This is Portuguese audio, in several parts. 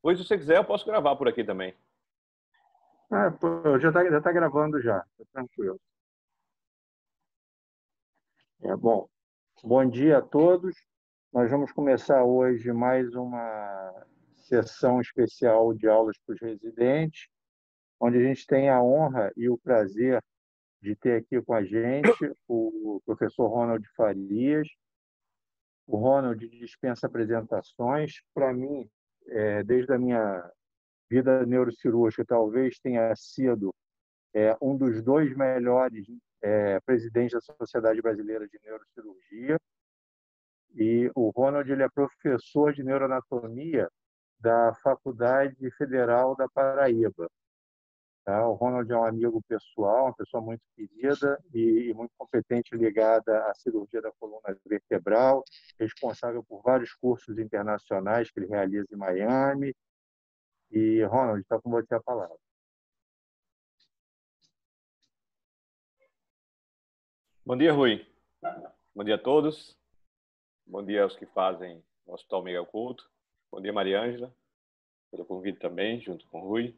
Pois, se você quiser, eu posso gravar por aqui também. Pô, já tá gravando já, tá tranquilo. Bom, bom dia a todos. Nós vamos começar hoje mais uma sessão especial de aulas para os residentes, onde a gente tem a honra e o prazer de ter aqui com a gente o professor Ronald Farias. O Ronald dispensa apresentações. Para mim, desde a minha vida neurocirúrgica, talvez tenha sido um dos dois melhores presidentes da Sociedade Brasileira de Neurocirurgia. E o Ronald ele é professor de neuroanatomia da Faculdade Federal da Paraíba. Tá? O Ronald é um amigo pessoal, uma pessoa muito querida e muito competente ligada à cirurgia da coluna vertebral, responsável por vários cursos internacionais que ele realiza em Miami. E, Ronald, está com você a palavra. Bom dia, Rui. Bom dia a todos. Bom dia aos que fazem o Hospital Miguel Couto. Bom dia, Mariângela, pelo convite também, junto com o Rui.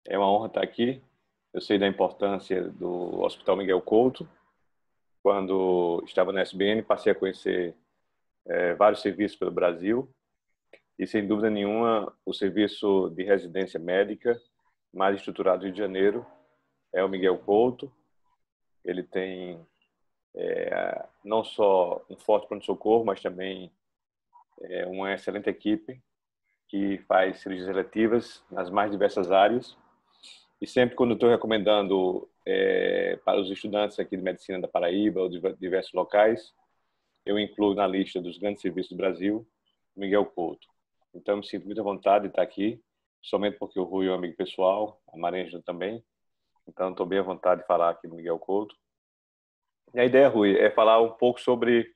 É uma honra estar aqui. Eu sei da importância do Hospital Miguel Couto. Quando estava na SBN, passei a conhecer vários serviços pelo Brasil e, sem dúvida nenhuma, o serviço de residência médica mais estruturado do Rio de Janeiro é o Miguel Couto. Ele tem não só um forte pronto-socorro, mas também uma excelente equipe que faz cirurgias eletivas nas mais diversas áreas. E sempre quando estou recomendando para os estudantes aqui de medicina da Paraíba ou de diversos locais, eu incluo na lista dos grandes serviços do Brasil Miguel Couto. Então, me sinto muito à vontade de estar aqui, somente porque o Rui é um amigo pessoal, a Mariângela também. Então, estou bem à vontade de falar aqui do Miguel Couto. E a ideia, Rui, é falar um pouco sobre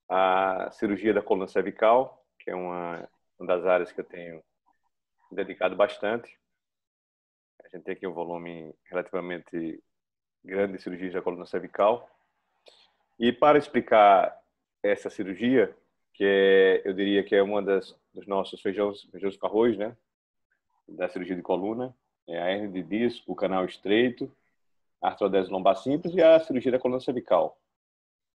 a cirurgia da coluna cervical, que é uma das áreas que eu tenho dedicado bastante. A gente tem aqui um volume relativamente grande de cirurgias da coluna cervical. E para explicar essa cirurgia, que eu diria que é uma dos nossos feijões com arroz, né? Da cirurgia de coluna, é a hernia de disco, o canal estreito, a artrodese lombar simples e a cirurgia da coluna cervical.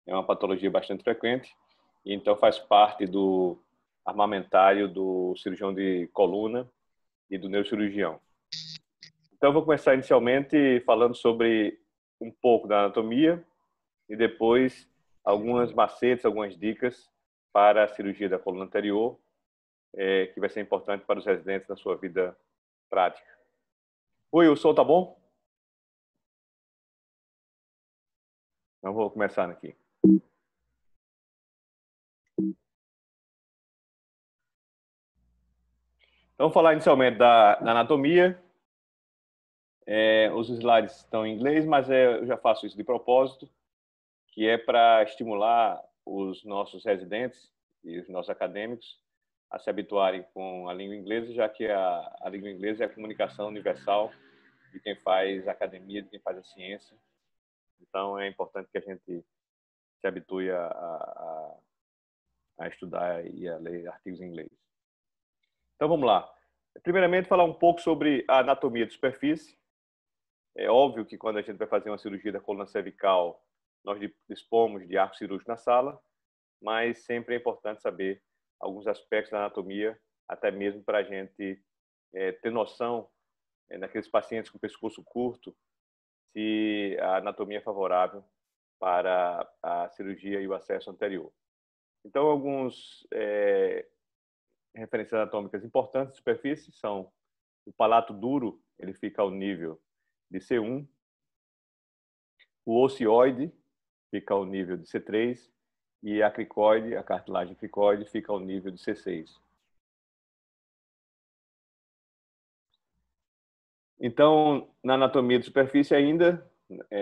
É uma patologia bastante frequente e então faz parte do armamentário do cirurgião de coluna e do neurocirurgião. Então, eu vou começar inicialmente falando sobre um pouco da anatomia e depois algumas macetes, algumas dicas para a cirurgia da coluna anterior, que vai ser importante para os residentes na sua vida prática. Oi, o som tá bom? Então, vou começar aqui. Então, vou falar inicialmente da anatomia. Os slides estão em inglês, mas eu já faço isso de propósito, que é para estimular os nossos residentes e os nossos acadêmicos a se habituarem com a língua inglesa, já que a língua inglesa é a comunicação universal de quem faz academia, de quem faz a ciência. Então, é importante que a gente se habitue a estudar e a ler artigos em inglês. Então, vamos lá. Primeiramente, falar um pouco sobre a anatomia de superfície. É óbvio que quando a gente vai fazer uma cirurgia da coluna cervical, nós dispomos de arco cirúrgico na sala, mas sempre é importante saber alguns aspectos da anatomia, até mesmo para a gente ter noção, naqueles pacientes com pescoço curto, se a anatomia é favorável para a cirurgia e o acesso anterior. Então, alguns referências anatômicas importantes de superfície são o palato duro, ele fica ao nível de C1, o ocioide fica ao nível de C3 e a cricoide, a cartilagem cricoide, fica ao nível de C6. Então, na anatomia de superfície ainda,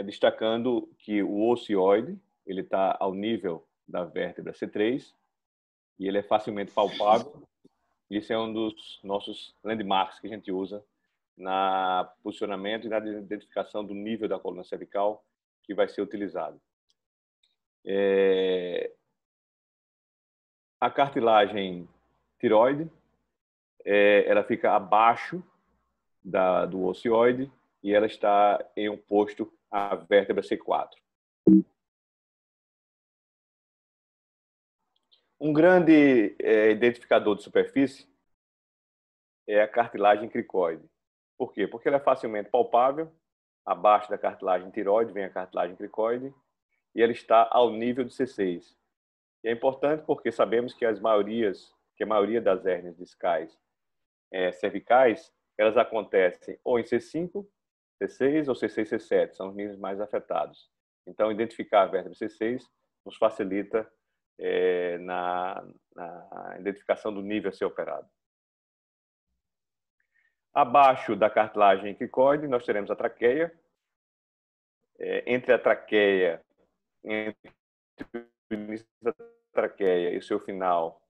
destacando que o ocioide, ele está ao nível da vértebra C3 e ele é facilmente palpável. Isso é um dos nossos landmarks que a gente usa na posicionamento e na identificação do nível da coluna cervical que vai ser utilizado. A cartilagem tiroide, ela fica abaixo do ocioide e ela está em oposto à vértebra C4. Um grande identificador de superfície é a cartilagem cricoide. Por quê? Porque ela é facilmente palpável. Abaixo da cartilagem tiroide vem a cartilagem cricoide e ela está ao nível do C6. E é importante porque sabemos que a maioria das hérnias discais cervicais, elas acontecem ou em C5, C6 ou C6, C7, são os níveis mais afetados. Então, identificar a vértebra C6 nos facilita na identificação do nível a ser operado. Abaixo da cartilagem cricoide, nós teremos a traqueia. Entre a traqueia, entre o início da traqueia e o seu final,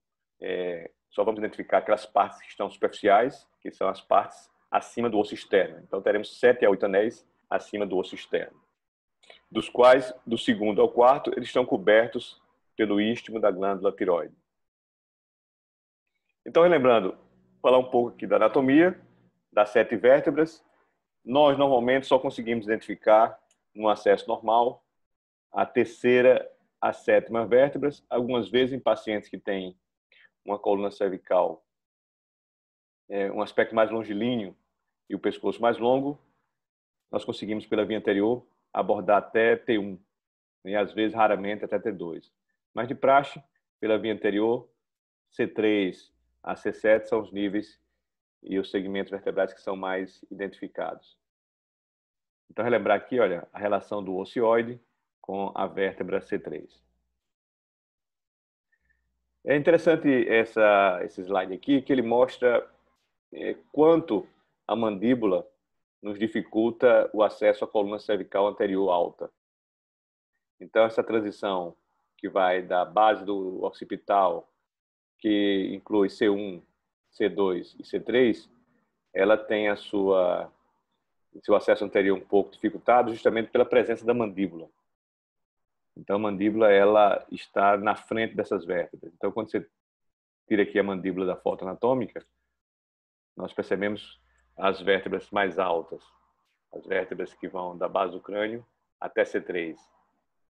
só vamos identificar aquelas partes que estão superficiais, que são as partes acima do osso externo. Então, teremos 7 a 8 anéis acima do osso externo, dos quais, do segundo ao quarto, eles estão cobertos pelo istmo da glândula tiroide. Então, relembrando, falar um pouco aqui da anatomia das 7 vértebras. Nós, normalmente, só conseguimos identificar, no acesso normal, a terceira a 7ª vértebras, algumas vezes em pacientes que têm uma coluna cervical, um aspecto mais longilíneo e o pescoço mais longo, nós conseguimos, pela via anterior, abordar até T1, e às vezes, raramente, até T2. Mas, de praxe, pela via anterior, C3 a C7 são os níveis e os segmentos vertebrais que são mais identificados. Então, relembrar aqui, olha, a relação do ocioide com a vértebra C3. É interessante esse slide aqui, que ele mostra quanto a mandíbula nos dificulta o acesso à coluna cervical anterior alta. Então, essa transição que vai da base do occipital, que inclui C1, C2 e C3, ela tem seu acesso anterior um pouco dificultado justamente pela presença da mandíbula. Então, a mandíbula ela está na frente dessas vértebras. Então, quando você tira aqui a mandíbula da foto anatômica, nós percebemos as vértebras mais altas, as vértebras que vão da base do crânio até C3.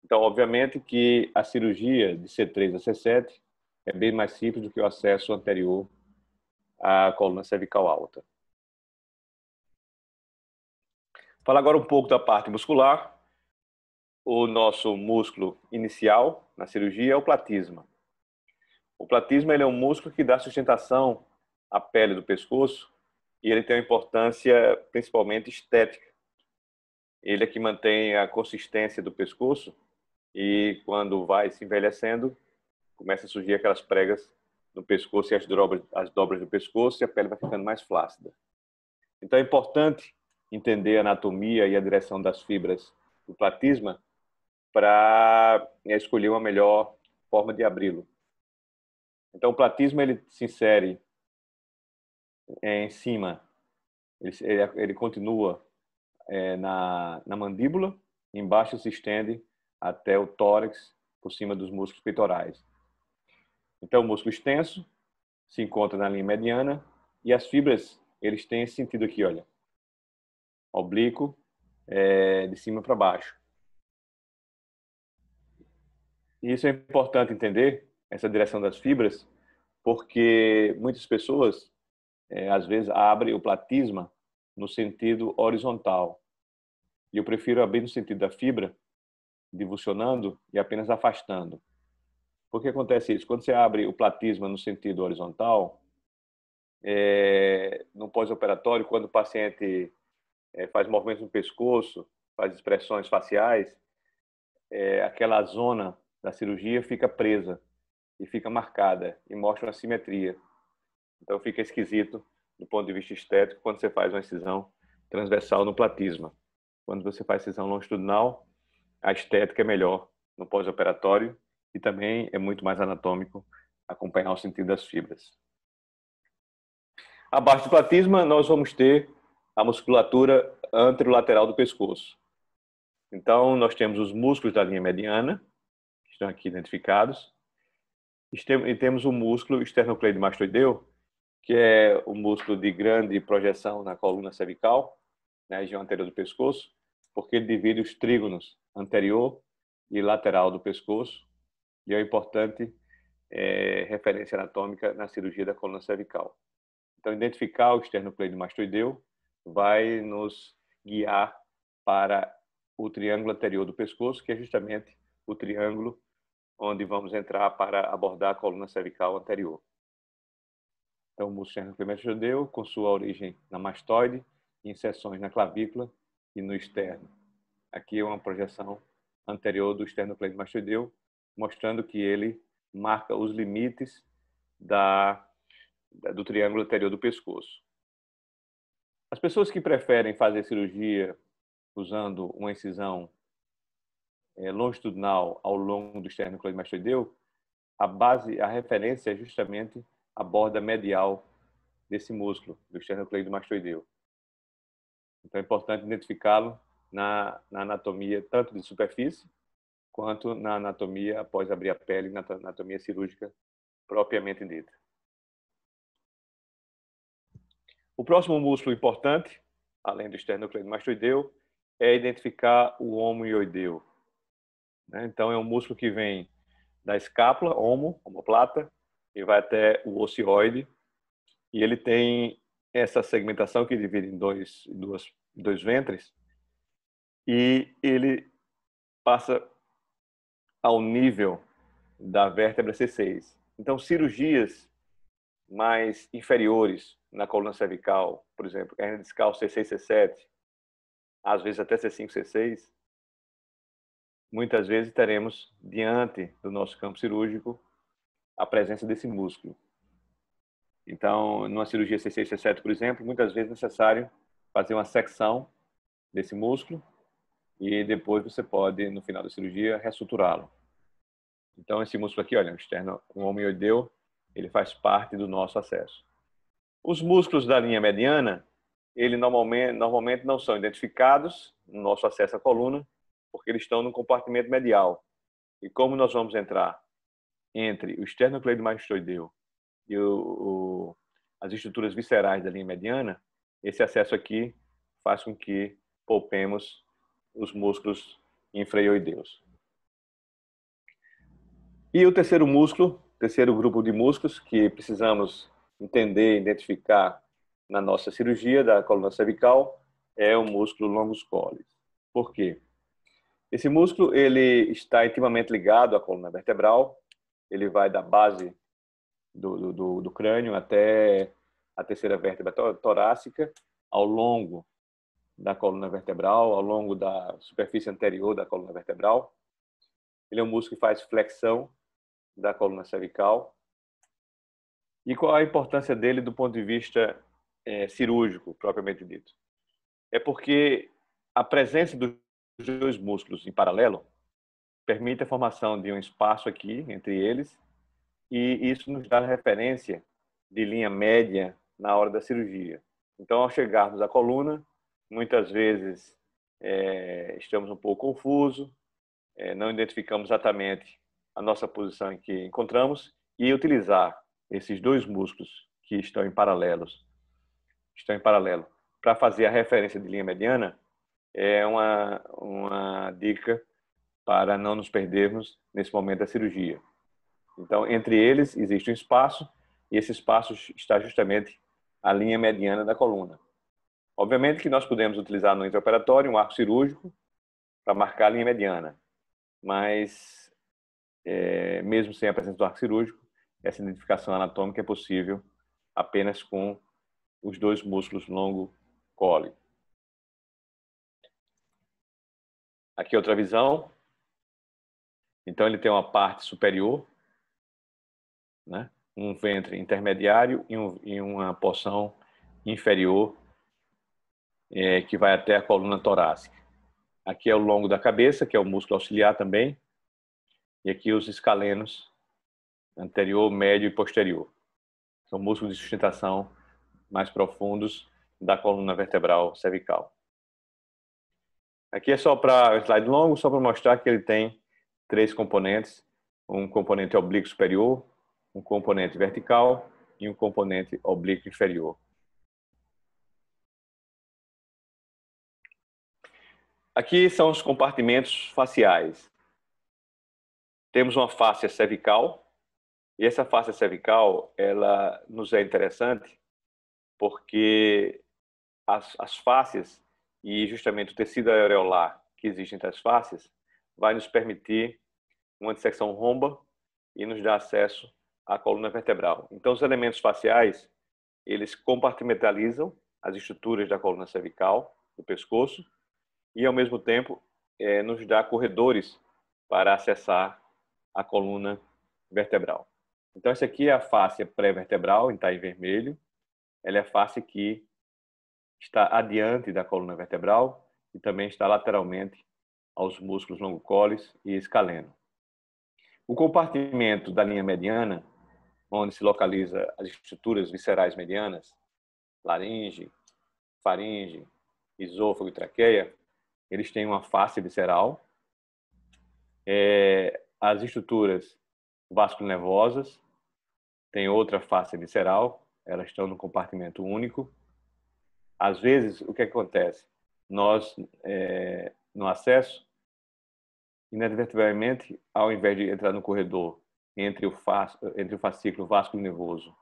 Então, obviamente que a cirurgia de C3 a C7 é bem mais simples do que o acesso anterior à coluna cervical alta. Falar agora um pouco da parte muscular. O nosso músculo inicial na cirurgia é o platisma. O platisma ele é um músculo que dá sustentação à pele do pescoço e ele tem uma importância principalmente estética. Ele é que mantém a consistência do pescoço e quando vai se envelhecendo, começa a surgir aquelas pregas no pescoço e as dobras do pescoço e a pele vai ficando mais flácida. Então é importante entender a anatomia e a direção das fibras do platisma para escolher uma melhor forma de abri-lo. Então, o platisma ele se insere em cima, ele continua na mandíbula, embaixo se estende até o tórax, por cima dos músculos peitorais. Então, o músculo extenso se encontra na linha mediana e as fibras, eles têm esse sentido aqui, olha, oblíquo, de cima para baixo. E isso é importante entender, essa direção das fibras, porque muitas pessoas, às vezes, abrem o platisma no sentido horizontal. E eu prefiro abrir no sentido da fibra, divulsionando e apenas afastando. Por que acontece isso? Quando você abre o platisma no sentido horizontal, no pós-operatório, quando o paciente faz movimentos no pescoço, faz expressões faciais, aquela zona da cirurgia fica presa e fica marcada e mostra uma simetria. Então fica esquisito do ponto de vista estético quando você faz uma incisão transversal no platisma. Quando você faz incisão longitudinal, a estética é melhor no pós-operatório e também é muito mais anatômico acompanhar o sentido das fibras. Abaixo do platisma, nós vamos ter a musculatura anterolateral do pescoço. Então, nós temos os músculos da linha mediana, que estão aqui identificados, e temos o músculo esternocleidomastoideu, que é o músculo de grande projeção na coluna cervical, na região anterior do pescoço, porque ele divide os trígonos anterior e lateral do pescoço, e é importante referência anatômica na cirurgia da coluna cervical. Então, identificar o esternocleidomastoideu vai nos guiar para o triângulo anterior do pescoço, que é justamente o triângulo onde vamos entrar para abordar a coluna cervical anterior. Então, o músculo esternocleidomastoideu, com sua origem na mastoide, inserções na clavícula e no externo. Aqui é uma projeção anterior do esternocleidomastoideu, mostrando que ele marca os limites do triângulo anterior do pescoço. As pessoas que preferem fazer cirurgia usando uma incisão longitudinal ao longo do esternocleidomastoideu, a referência é justamente a borda medial desse músculo, do esternocleidomastoideu. Então é importante identificá-lo na anatomia tanto de superfície quanto na anatomia após abrir a pele, na anatomia cirúrgica propriamente dita. O próximo músculo importante, além do esternocleidomastoideu, é identificar o omoioideu. Então, é um músculo que vem da escápula, omoplata, e vai até o ocioide, e ele tem essa segmentação que divide em dois ventres, e ele passa ao nível da vértebra C6. Então, cirurgias mais inferiores na coluna cervical, por exemplo, hernia discal C6, C7, às vezes até C5, C6, muitas vezes teremos diante do nosso campo cirúrgico a presença desse músculo. Então, numa cirurgia C6, C7, por exemplo, muitas vezes é necessário fazer uma secção desse músculo e depois você pode, no final da cirurgia, reestruturá-lo. Então, esse músculo aqui, olha, o omoioideu, ele faz parte do nosso acesso. Os músculos da linha mediana, eles normalmente não são identificados no nosso acesso à coluna, porque eles estão no compartimento medial. E como nós vamos entrar entre o esternocleidomastoideu e as estruturas viscerais da linha mediana, esse acesso aqui faz com que poupemos os músculos infraioideus. E o terceiro grupo de músculos que precisamos entender, identificar na nossa cirurgia da coluna cervical é o músculo longus collis. Por quê? Esse músculo ele está intimamente ligado à coluna vertebral, ele vai da base do crânio até a terceira vértebra torácica, ao longo da coluna vertebral, ao longo da superfície anterior da coluna vertebral. Ele é um músculo que faz flexão da coluna cervical. E qual a importância dele do ponto de vista cirúrgico, propriamente dito? É porque a presença dos dois músculos em paralelo permite a formação de um espaço aqui entre eles, e isso nos dá referência de linha média na hora da cirurgia. Então, ao chegarmos à coluna, muitas vezes estamos um pouco confusos, não identificamos exatamente a nossa posição em que encontramos, e utilizar esses dois músculos que estão em paralelo para fazer a referência de linha mediana é uma dica para não nos perdermos nesse momento da cirurgia. Então, entre eles existe um espaço, e esse espaço está justamente a linha mediana da coluna. Obviamente que nós podemos utilizar no intraoperatório um arco cirúrgico para marcar a linha mediana, mas mesmo sem a presença do arco cirúrgico, essa identificação anatômica é possível apenas com os dois músculos longo colli. Aqui outra visão. Então ele tem uma parte superior, né? Um ventre intermediário e uma porção inferior que vai até a coluna torácica. Aqui é o longo da cabeça, que é o músculo auxiliar também, e aqui os escalenos anterior, médio e posterior. São músculos de sustentação mais profundos da coluna vertebral cervical. Aqui é só para um slide longo, só para mostrar que ele tem 3 componentes: um componente oblíquo superior, um componente vertical e um componente oblíquo inferior. Aqui são os compartimentos faciais. Temos uma fáscia cervical, e essa fáscia cervical, ela nos é interessante porque as fáscias e justamente o tecido areolar que existe entre as fáscias vai nos permitir uma dissecção romba e nos dá acesso à coluna vertebral. Então, os elementos faciais, eles compartimentalizam as estruturas da coluna cervical, do pescoço, e ao mesmo tempo nos dá corredores para acessar a coluna vertebral. Então, essa aqui é a fáscia pré-vertebral, está em vermelho. Ela é a fáscia que está adiante da coluna vertebral e também está lateralmente aos músculos longocolis e escaleno. O compartimento da linha mediana, onde se localiza as estruturas viscerais medianas, laringe, faringe, esôfago e traqueia, eles têm uma face visceral. As estruturas vasculonervosas têm outra face visceral, elas estão no compartimento único. Às vezes, o que acontece? Nós, no acesso, inadvertidamente, ao invés de entrar no corredor entre o fascículo vasculonervoso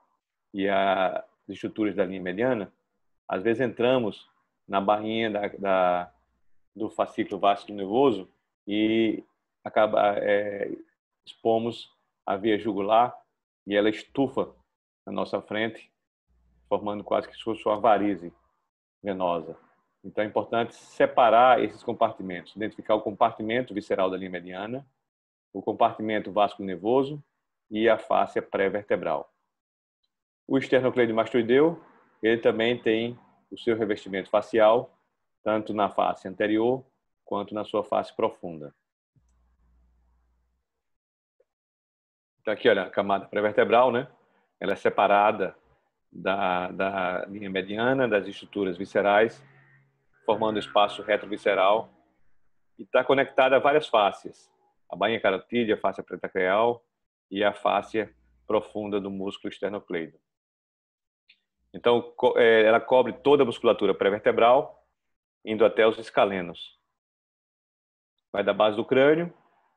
e as estruturas da linha mediana, às vezes entramos na barrinha do fascículo vasculonervoso e expomos a via jugular e ela estufa na nossa frente, formando quase que se fosse uma varize venosa. Então é importante separar esses compartimentos, identificar o compartimento visceral da linha mediana, o compartimento vasculonervoso e a fáscia pré-vertebral. O esternocleidomastoideu, ele também tem o seu revestimento facial, tanto na face anterior quanto na sua face profunda. Então aqui, olha, a camada pré-vertebral, né? Ela é separada da linha mediana, das estruturas viscerais, formando o espaço retrovisceral e está conectada a várias fáscias. A bainha carotídea, a fáscia pretacreal e a fáscia profunda do músculo esternocleido. Então, ela cobre toda a musculatura pré-vertebral, indo até os escalenos. Vai da base do crânio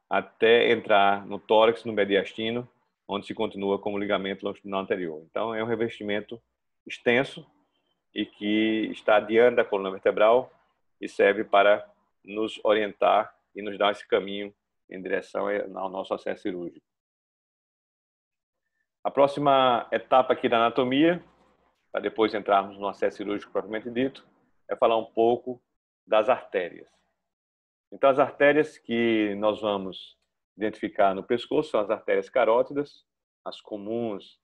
até entrar no tórax, no mediastino, onde se continua como ligamento longitudinal anterior. Então, é um revestimento extenso e que está adiante da coluna vertebral e serve para nos orientar e nos dar esse caminho em direção ao nosso acesso cirúrgico. A próxima etapa aqui da anatomia, para depois entrarmos no acesso cirúrgico propriamente dito, é falar um pouco das artérias. Então, as artérias que nós vamos identificar no pescoço são as artérias carótidas, as comuns,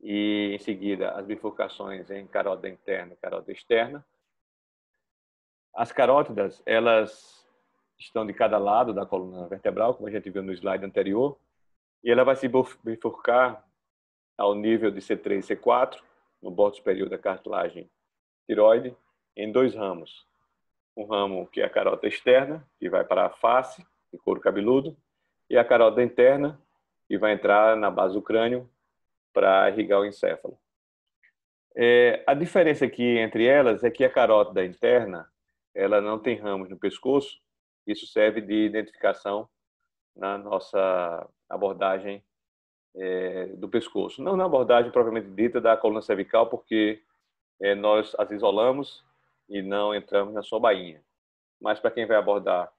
e em seguida as bifurcações em carótida interna e carótida externa. As carótidas, elas estão de cada lado da coluna vertebral, como a gente viu no slide anterior, e ela vai se bifurcar ao nível de C3 e C4, no bordo superior da cartilagem tiroide, em dois ramos. Um ramo que é a carótida externa, que vai para a face e couro cabeludo, e a carótida interna, que vai entrar na base do crânio para irrigar o encéfalo. A diferença aqui entre elas é que a carótida interna, ela não tem ramos no pescoço. Isso serve de identificação na nossa abordagem do pescoço. Não na abordagem propriamente dita da coluna cervical, porque nós as isolamos e não entramos na sua bainha. Mas para quem vai abordar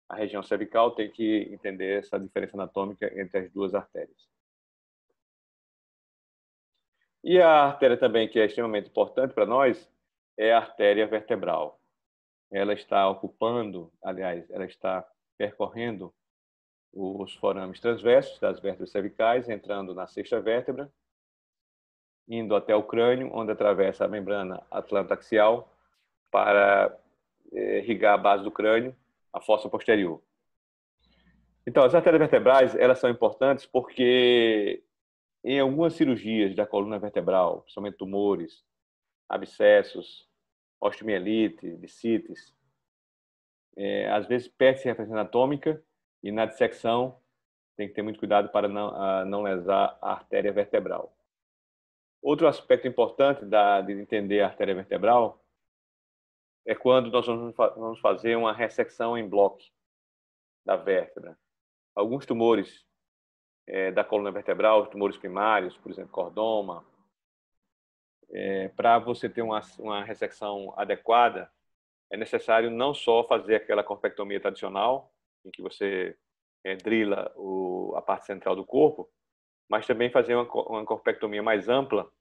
a região cervical, tem que entender essa diferença anatômica entre as duas artérias. E a artéria também, que é extremamente importante para nós, é a artéria vertebral. Ela está ocupando, aliás, ela está percorrendo os forames transversos das vértebras cervicais, entrando na sexta vértebra, indo até o crânio, onde atravessa a membrana atlantoaxial para irrigar a base do crânio, a fossa posterior. Então, as artérias vertebrais, elas são importantes porque em algumas cirurgias da coluna vertebral, principalmente tumores, abscessos, osteomielite, discites, às vezes perde-se a referência anatômica e na dissecção tem que ter muito cuidado para não lesar a artéria vertebral. Outro aspecto importante de entender a artéria vertebral é quando nós vamos fazer uma ressecção em bloco da vértebra. Alguns tumores da coluna vertebral, tumores primários, por exemplo, cordoma, para você ter uma ressecção adequada, é necessário não só fazer aquela corpectomia tradicional, em que você drila a parte central do corpo, mas também fazer uma corpectomia mais ampla,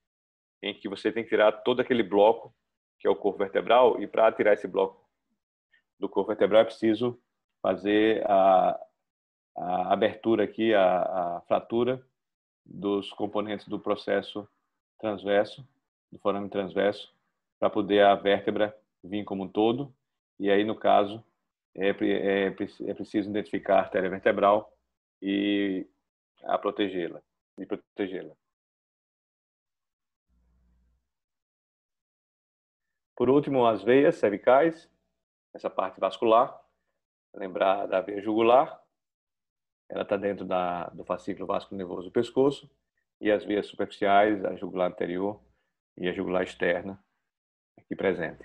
em que você tem que tirar todo aquele bloco, que é o corpo vertebral, e para tirar esse bloco do corpo vertebral é preciso fazer a abertura aqui, a fratura dos componentes do processo transverso, do forame transverso, para poder a vértebra vir como um todo. E aí, no caso, é preciso identificar a artéria vertebral e protegê-la. Por último, as veias cervicais, essa parte vascular, lembrar da veia jugular, ela está dentro do fascículo vasculo-nervoso do pescoço, e as veias superficiais, a jugular anterior e a jugular externa, aqui presente.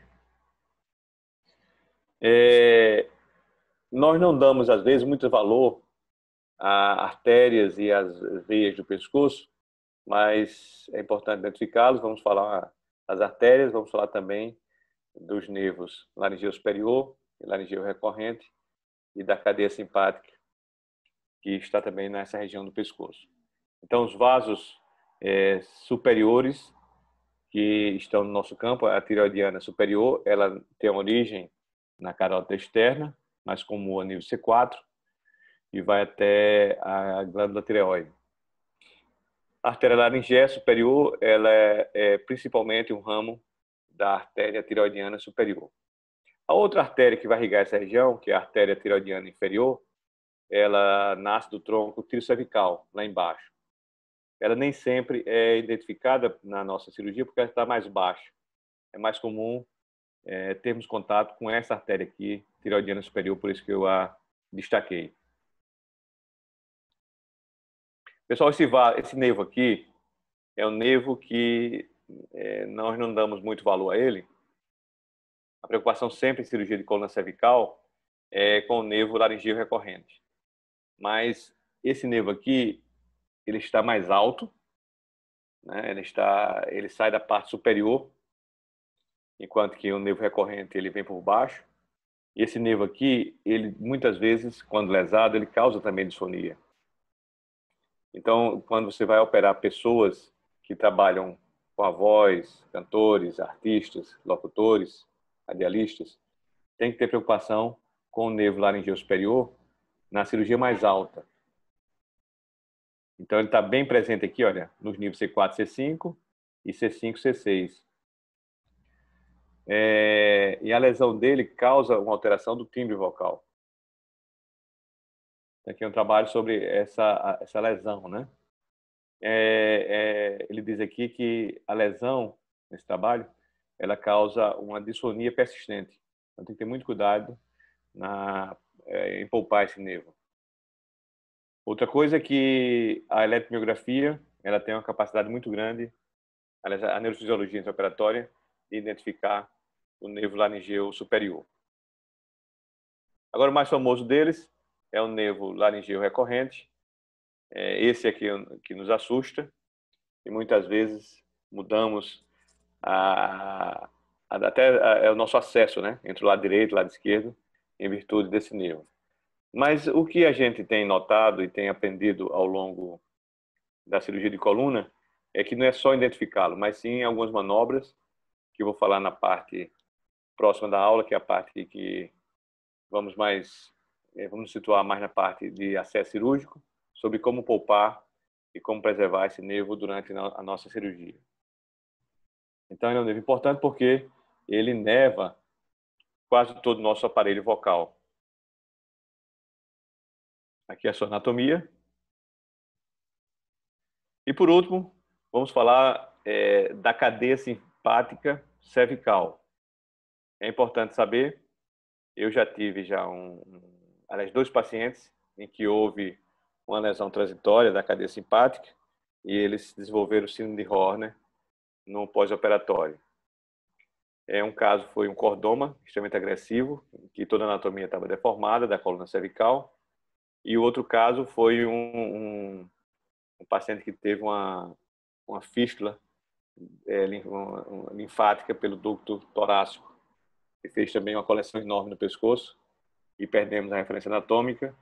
Nós não damos, às vezes, muito valor a artérias e as veias do pescoço, mas é importante identificá-los. Vamos falar das artérias, vamos falar também dos nervos laringeu superior e laringeu recorrente e da cadeia simpática, que está também nessa região do pescoço. Então, os vasos superiores que estão no nosso campo, a tireoidiana superior, ela tem origem na carótida externa, mais comum a nível C4, e vai até a glândula tireoide. A artéria laringea superior, ela é principalmente um ramo da artéria tireoidiana superior. A outra artéria que vai irrigar essa região, que é a artéria tireoidiana inferior, ela nasce do tronco tirocervical, lá embaixo. Ela nem sempre é identificada na nossa cirurgia porque ela está mais baixa. É mais comum termos contato com essa artéria aqui, tireoidiana superior, por isso que eu a destaquei. Pessoal, esse nervo aqui é um nervo que nós não damos muito valor a ele. A preocupação sempre em cirurgia de coluna cervical é com o nervo laringeu recorrente. Mas esse nervo aqui, ele está mais alto, né? Ele sai da parte superior, enquanto que o nervo recorrente ele vem por baixo. E esse nervo aqui, ele muitas vezes, quando lesado, ele causa também disfonia. Então, quando você vai operar pessoas que trabalham com a voz, cantores, artistas, locutores, radialistas, tem que ter preocupação com o nervo laringeu superior na cirurgia mais alta. Então, ele está bem presente aqui, olha, nos níveis C4, C5 e C5, C6. E a lesão dele causa uma alteração do timbre vocal. Aqui é um trabalho sobre essa lesão, né? Ele diz aqui que a lesão, nesse trabalho, ela causa uma disfonia persistente. Então, tem que ter muito cuidado em poupar esse nervo. Outra coisa é que a eletromiografia, ela tem uma capacidade muito grande, a neurofisiologia intraoperatória, de identificar o nervo laringeu superior. Agora, o mais famoso deles é o nervo laringeu recorrente. Esse aqui que nos assusta, e muitas vezes mudamos até o nosso acesso, né, entre o lado direito e o lado esquerdo, em virtude desse nervo. Mas o que a gente tem notado e tem aprendido ao longo da cirurgia de coluna é que não é só identificá-lo, mas sim algumas manobras, que eu vou falar na parte próxima da aula, que é a parte que vamos nos situar mais na parte de acesso cirúrgico, sobre como poupar e como preservar esse nervo durante a nossa cirurgia. Então, ele é um nervo importante porque ele inerva quase todo o nosso aparelho vocal. Aqui é a sua anatomia. E, por último, vamos falar da cadeia simpática cervical. É importante saber, eu já tive aliás, 2 pacientes em que houve uma lesão transitória da cadeia simpática e eles desenvolveram síndrome de Horner no pós-operatório. Um caso foi um cordoma extremamente agressivo, que toda a anatomia estava deformada da coluna cervical. E o outro caso foi um paciente que teve uma fístula linfática pelo ducto torácico, que fez também uma coleção enorme no pescoço, e perdemos a referência anatômica,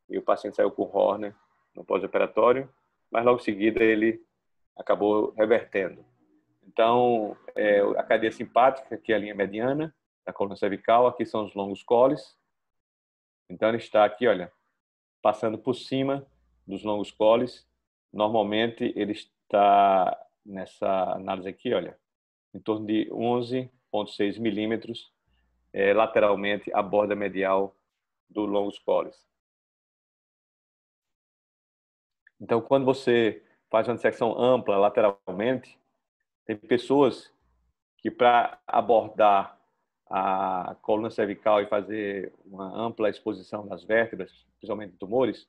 e o paciente saiu com Horner no pós-operatório, mas logo em seguida ele acabou revertendo. Então, a cadeia simpática, que é a linha mediana da coluna cervical, aqui são os longos colis. Então, ele está aqui, olha, passando por cima dos longos colis. Normalmente, ele está nessa análise aqui, olha, em torno de 11,6 milímetros lateralmente à borda medial do longos colis. Então, quando você faz uma dissecção ampla lateralmente, tem pessoas que, para abordar a coluna cervical e fazer uma ampla exposição das vértebras, principalmente tumores,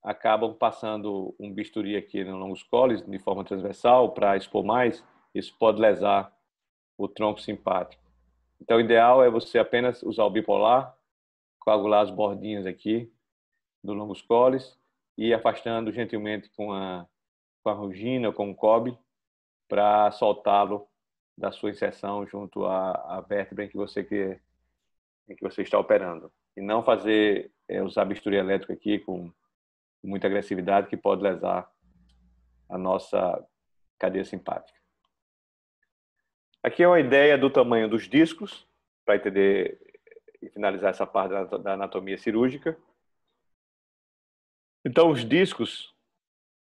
acabam passando um bisturi aqui no longos colis de forma transversal para expor mais. Isso pode lesar o tronco simpático. Então, o ideal é você apenas usar o bipolar, coagular as bordinhas aqui do longos colis e afastando gentilmente com a rugina ou com o cobre para soltá-lo da sua inserção junto à vértebra em que você está operando. E não fazer, usar bisturi elétrico aqui com muita agressividade, que pode lesar a nossa cadeia simpática. Aqui é uma ideia do tamanho dos discos, para entender e finalizar essa parte da anatomia cirúrgica. Então, os discos,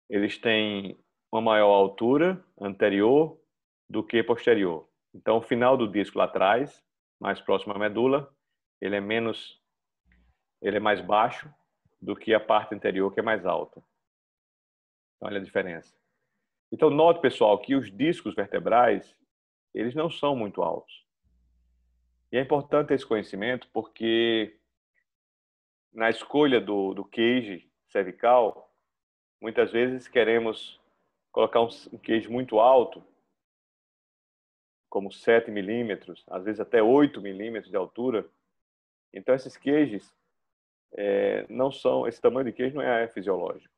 eles têm uma maior altura anterior do que posterior. Então, o final do disco lá atrás, mais próximo à medula, ele é mais baixo do que a parte anterior, que é mais alta. Então, olha a diferença. Então, note, pessoal, que os discos vertebrais, eles não são muito altos. E é importante esse conhecimento porque na escolha do cage cervical, muitas vezes queremos colocar um cage muito alto, como 7 milímetros, às vezes até 8 milímetros de altura. Então, esses cages não são, esse tamanho de cage não é fisiológico.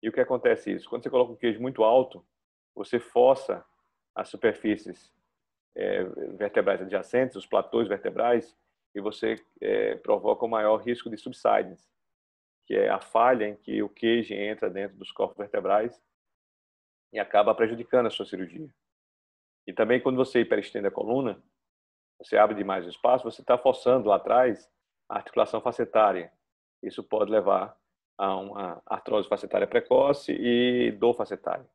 E o que acontece isso? Quando você coloca um cage muito alto, você força as superfícies vertebrais adjacentes, os platôs vertebrais, e você provoca um maior risco de subsidence, que é a falha em que o cage entra dentro dos corpos vertebrais e acaba prejudicando a sua cirurgia. E também quando você hiperestende a coluna, você abre demais o espaço, você está forçando lá atrás a articulação facetária. Isso pode levar a uma artrose facetária precoce e dor facetária.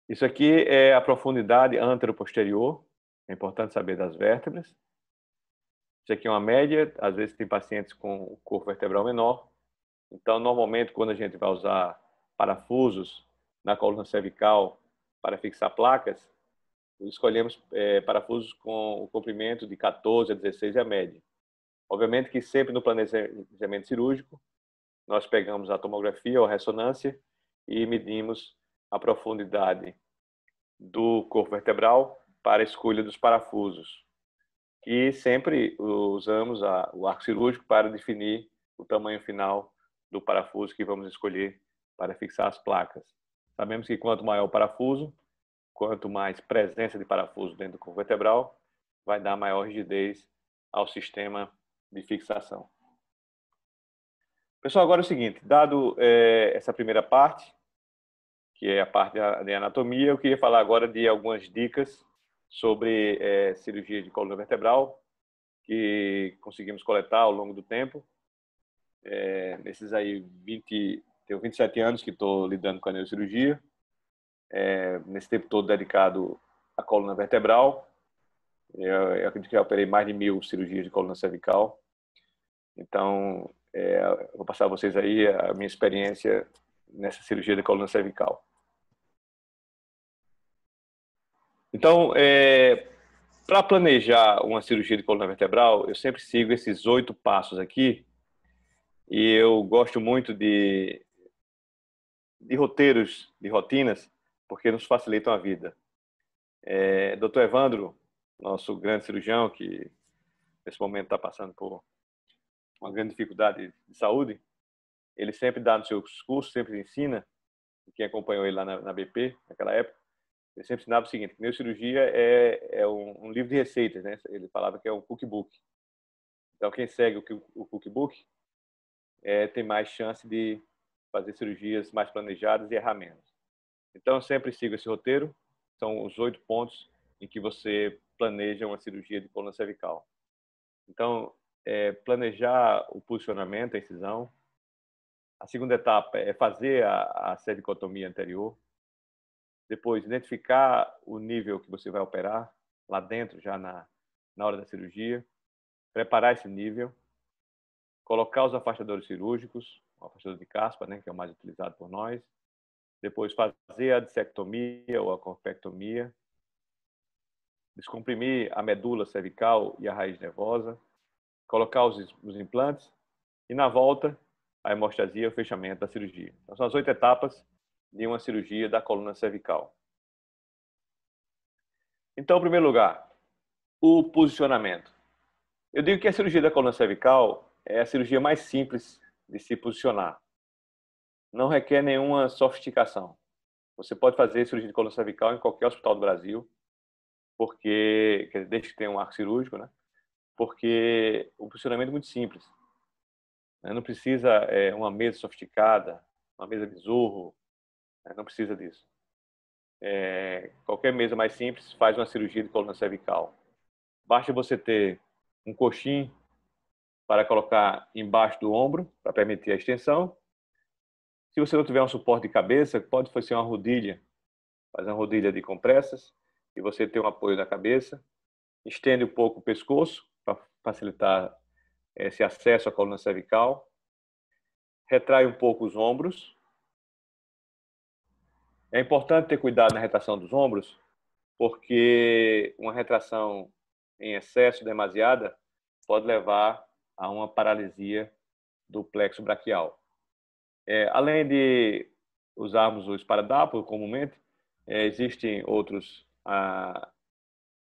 Isso aqui é a profundidade antero-posterior. É importante saber das vértebras. Isso aqui é uma média. Às vezes tem pacientes com o corpo vertebral menor. Então, normalmente, quando a gente vai usar parafusos na coluna cervical para fixar placas, escolhemos parafusos com o comprimento de 14 a 16 é a média. Obviamente que sempre no planejamento cirúrgico, nós pegamos a tomografia ou a ressonância e medimos a profundidade do corpo vertebral para a escolha dos parafusos. E sempre usamos o arco cirúrgico para definir o tamanho final do parafuso que vamos escolher para fixar as placas. Sabemos que quanto maior o parafuso, quanto mais presença de parafuso dentro do corpo vertebral, vai dar maior rigidez ao sistema de fixação. Pessoal, agora é o seguinte, dado essa primeira parte, que é a parte de anatomia, eu queria falar agora de algumas dicas sobre cirurgia de coluna vertebral que conseguimos coletar ao longo do tempo. Nesses aí, tenho 27 anos que estou lidando com a neurocirurgia, nesse tempo todo dedicado à coluna vertebral. Eu acredito que já operei mais de 1000 cirurgias de coluna cervical. Então, vou passar a vocês aí a minha experiência nessa cirurgia de coluna cervical. Então, para planejar uma cirurgia de coluna vertebral, eu sempre sigo esses 8 passos aqui. E eu gosto muito de de roteiros, de rotinas, porque nos facilitam a vida. Dr. Evandro, nosso grande cirurgião, que nesse momento está passando por uma grande dificuldade de saúde, ele sempre dá nos seus cursos, sempre ensina, quem acompanhou ele lá na BP, naquela época, ele sempre ensinava o seguinte: neurocirurgia é um livro de receitas, né? Ele falava que é um cookbook. Então, quem segue o cookbook tem mais chance de fazer cirurgias mais planejadas e errar menos. Então, eu sempre sigo esse roteiro. São os 8 pontos em que você planeja uma cirurgia de coluna cervical. Então, planejar o posicionamento, a incisão. A segunda etapa é fazer a cervicotomia anterior. Depois, identificar o nível que você vai operar lá dentro, já na hora da cirurgia. Preparar esse nível. Colocar os afastadores cirúrgicos, o afastador de caspa, né, que é o mais utilizado por nós. Depois, fazer a dissectomia ou a corpectomia. Descomprimir a medula cervical e a raiz nervosa. Colocar os implantes. E, na volta, a hemostasia e o fechamento da cirurgia. Então, são as 8 etapas de uma cirurgia da coluna cervical. Então, em primeiro lugar, o posicionamento. Eu digo que a cirurgia da coluna cervical é a cirurgia mais simples de se posicionar. Não requer nenhuma sofisticação. Você pode fazer cirurgia de coluna cervical em qualquer hospital do Brasil, porque, desde que tenha um arco cirúrgico, né? Porque o posicionamento é muito simples. Não precisa uma mesa sofisticada, uma mesa de zorro, não precisa disso. Qualquer mesa mais simples faz uma cirurgia de coluna cervical. Basta você ter um coxim para colocar embaixo do ombro, para permitir a extensão. Se você não tiver um suporte de cabeça, pode fazer uma rodilha, fazer uma rodilha de compressas, e você ter um apoio na cabeça. Estende um pouco o pescoço, para facilitar esse acesso à coluna cervical. Retrai um pouco os ombros. É importante ter cuidado na retração dos ombros, porque uma retração em excesso, demasiada, pode levar a uma paralisia do plexo braquial. Além de usarmos o esparadrapo comumente, existem outros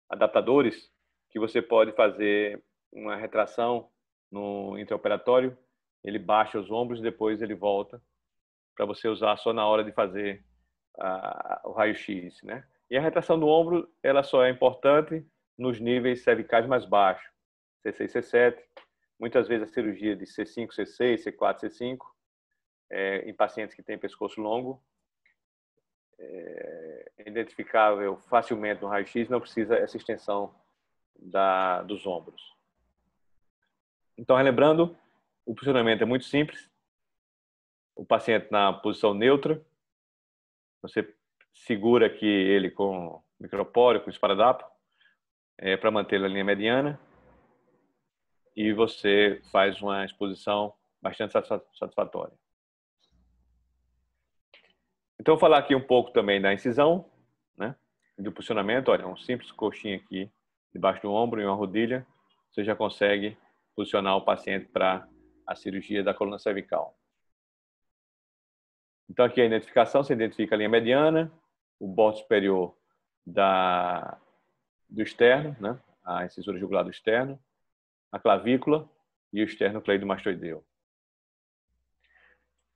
adaptadores que você pode fazer uma retração no intraoperatório. Ele baixa os ombros e depois ele volta para você usar só na hora de fazer o raio-x, né? E a retração do ombro, ela só é importante nos níveis cervicais mais baixos, C6, C7, muitas vezes a cirurgia de C5, C6, C4, C5, em pacientes que têm pescoço longo, identificável facilmente no raio-x, não precisa essa extensão dos ombros. Então, relembrando, o posicionamento é muito simples. O paciente na posição neutra, você segura aqui ele com micropóreo, com esparadrapo, para manter a linha mediana, e você faz uma exposição bastante satisfatória. Então, vou falar aqui um pouco também da incisão, né? Do posicionamento. Olha, um simples coxinha aqui debaixo do ombro e uma rodilha, você já consegue posicionar o paciente para a cirurgia da coluna cervical. Então, aqui a identificação, você identifica a linha mediana, o bordo superior do externo, né? A incisura jugular do externo, a clavícula e o esternocleidomastoideu.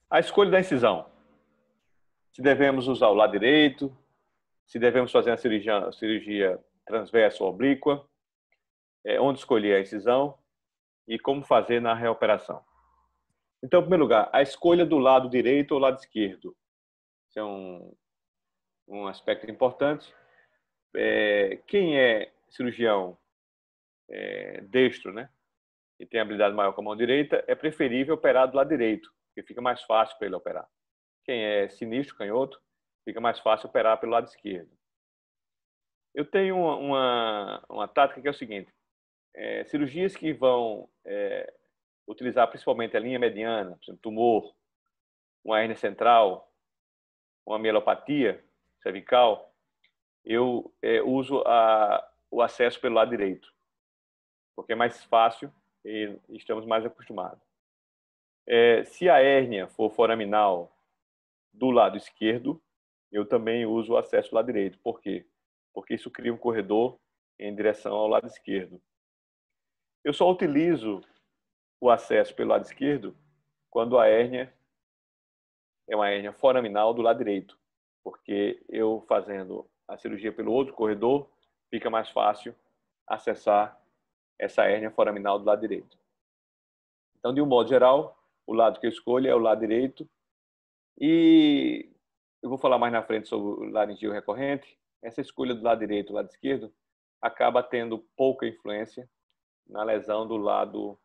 A escolha da incisão. Se devemos usar o lado direito, se devemos fazer a cirurgia transversa ou oblíqua, onde escolher a incisão e como fazer na reoperação. Então, em primeiro lugar, a escolha do lado direito ou lado esquerdo. Isso é um aspecto importante. Quem é cirurgião destro, né, e tem habilidade maior com a mão direita, é preferível operar do lado direito, porque fica mais fácil para ele operar. Quem é sinistro, canhoto, fica mais fácil operar pelo lado esquerdo. Eu tenho uma tática que é o seguinte: cirurgias que vão utilizar principalmente a linha mediana, por exemplo, tumor, uma hérnia central, uma mielopatia cervical, eu uso o acesso pelo lado direito, porque é mais fácil e estamos mais acostumados. Se a hérnia for foraminal do lado esquerdo, eu também uso o acesso do lado direito. Por quê? Porque isso cria um corredor em direção ao lado esquerdo. Eu só utilizo o acesso pelo lado esquerdo quando a hérnia é uma hérnia foraminal do lado direito, porque eu fazendo a cirurgia pelo outro corredor, fica mais fácil acessar essa hérnia foraminal do lado direito. Então, de um modo geral, o lado que eu escolho é o lado direito. E eu vou falar mais na frente sobre o laringeu recorrente. Essa escolha do lado direito e do lado esquerdo acaba tendo pouca influência na lesão do lado,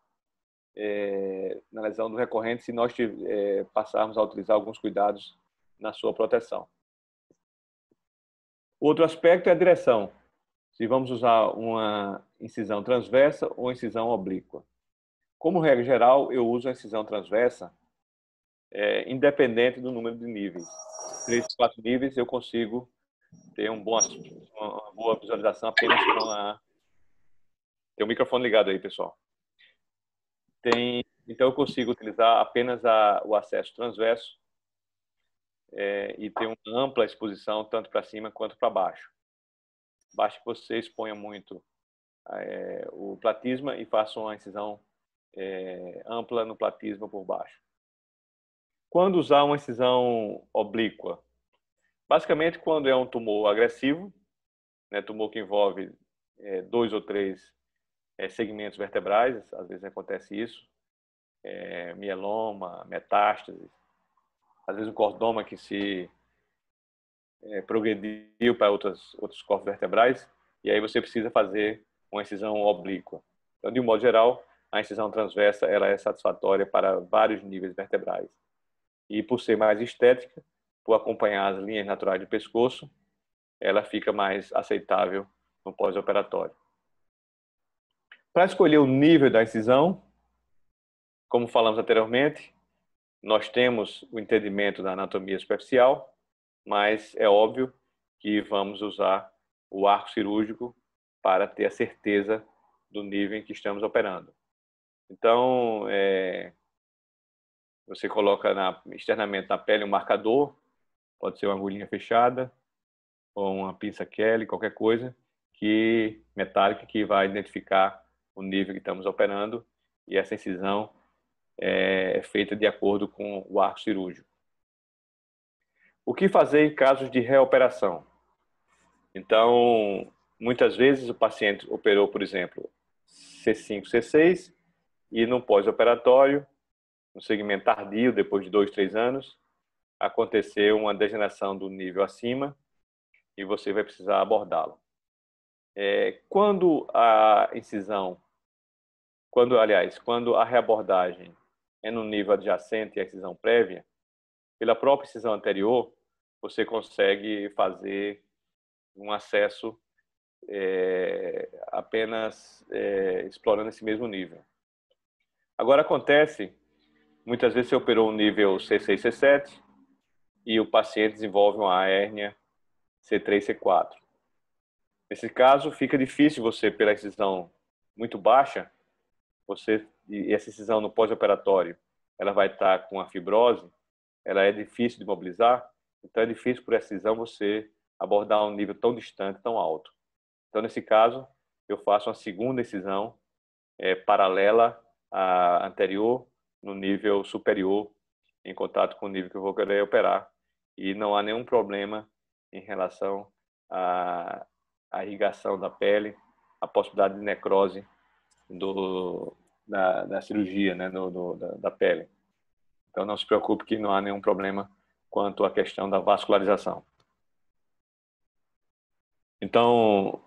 na lesão do recorrente, se nós passarmos a utilizar alguns cuidados na sua proteção. Outro aspecto é a direção. Se vamos usar uma incisão transversa ou incisão oblíqua. Como regra geral, eu uso a incisão transversa independente do número de níveis. 3, 4 níveis eu consigo ter uma boa visualização apenas com a... Tem o microfone ligado aí, pessoal. Então eu consigo utilizar apenas o acesso transverso e ter uma ampla exposição tanto para cima quanto para baixo. Basta que você exponha muito o platisma e faça uma incisão ampla no platisma por baixo. Quando usar uma incisão oblíqua? Basicamente, quando é um tumor agressivo, né, tumor que envolve 2 ou 3 segmentos vertebrais, às vezes acontece isso, mieloma, metástase, às vezes um cordoma que se progrediu para outros corpos vertebrais, e aí você precisa fazer uma incisão oblíqua. Então, de um modo geral, a incisão transversa ela é satisfatória para vários níveis vertebrais. E por ser mais estética, por acompanhar as linhas naturais do pescoço, ela fica mais aceitável no pós-operatório. Para escolher o nível da incisão, como falamos anteriormente, nós temos o entendimento da anatomia superficial, mas é óbvio que vamos usar o arco cirúrgico para ter a certeza do nível em que estamos operando. Então, você coloca externamente na pele um marcador, pode ser uma agulhinha fechada ou uma pinça Kelly, qualquer coisa metálica que vai identificar o nível que estamos operando, e essa incisão é feita de acordo com o arco cirúrgico. O que fazer em casos de reoperação? Então, muitas vezes o paciente operou, por exemplo, C5, C6, e no pós-operatório, no segmento tardio, depois de 2, 3 anos, aconteceu uma degeneração do nível acima e você vai precisar abordá-lo. Quando a reabordagem é no nível adjacente à incisão prévia, pela própria incisão anterior, você consegue fazer um acesso apenas explorando esse mesmo nível. Agora acontece, muitas vezes você operou um nível C6, C7 e o paciente desenvolve uma hérnia C3, C4. Nesse caso, fica difícil você, pela incisão muito baixa, e essa incisão no pós-operatório, ela vai estar com a fibrose, ela é difícil de mobilizar, então é difícil por essa incisão você abordar um nível tão distante, tão alto. Então, nesse caso, eu faço uma segunda incisão paralela à anterior, no nível superior, em contato com o nível que eu vou querer operar, e não há nenhum problema em relação à irrigação da pele, a possibilidade de necrose da cirurgia, né, da pele. Então, não se preocupe que não há nenhum problema quanto à questão da vascularização. Então,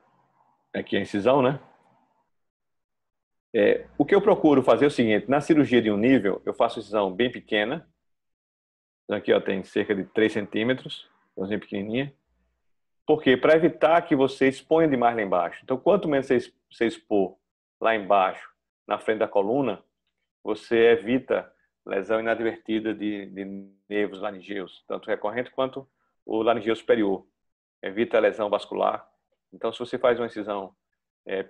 aqui a incisão, né? O que eu procuro fazer é o seguinte: na cirurgia de um nível, eu faço incisão bem pequena. Aqui ó, tem cerca de 3 centímetros, incisão pequenininha. Por quê? Para evitar que você exponha demais lá embaixo. Então, quanto menos você expor lá embaixo, na frente da coluna, você evita lesão inadvertida de nervos laringeus, tanto recorrente quanto o laringeu superior. Evita a lesão vascular. Então, se você faz uma incisão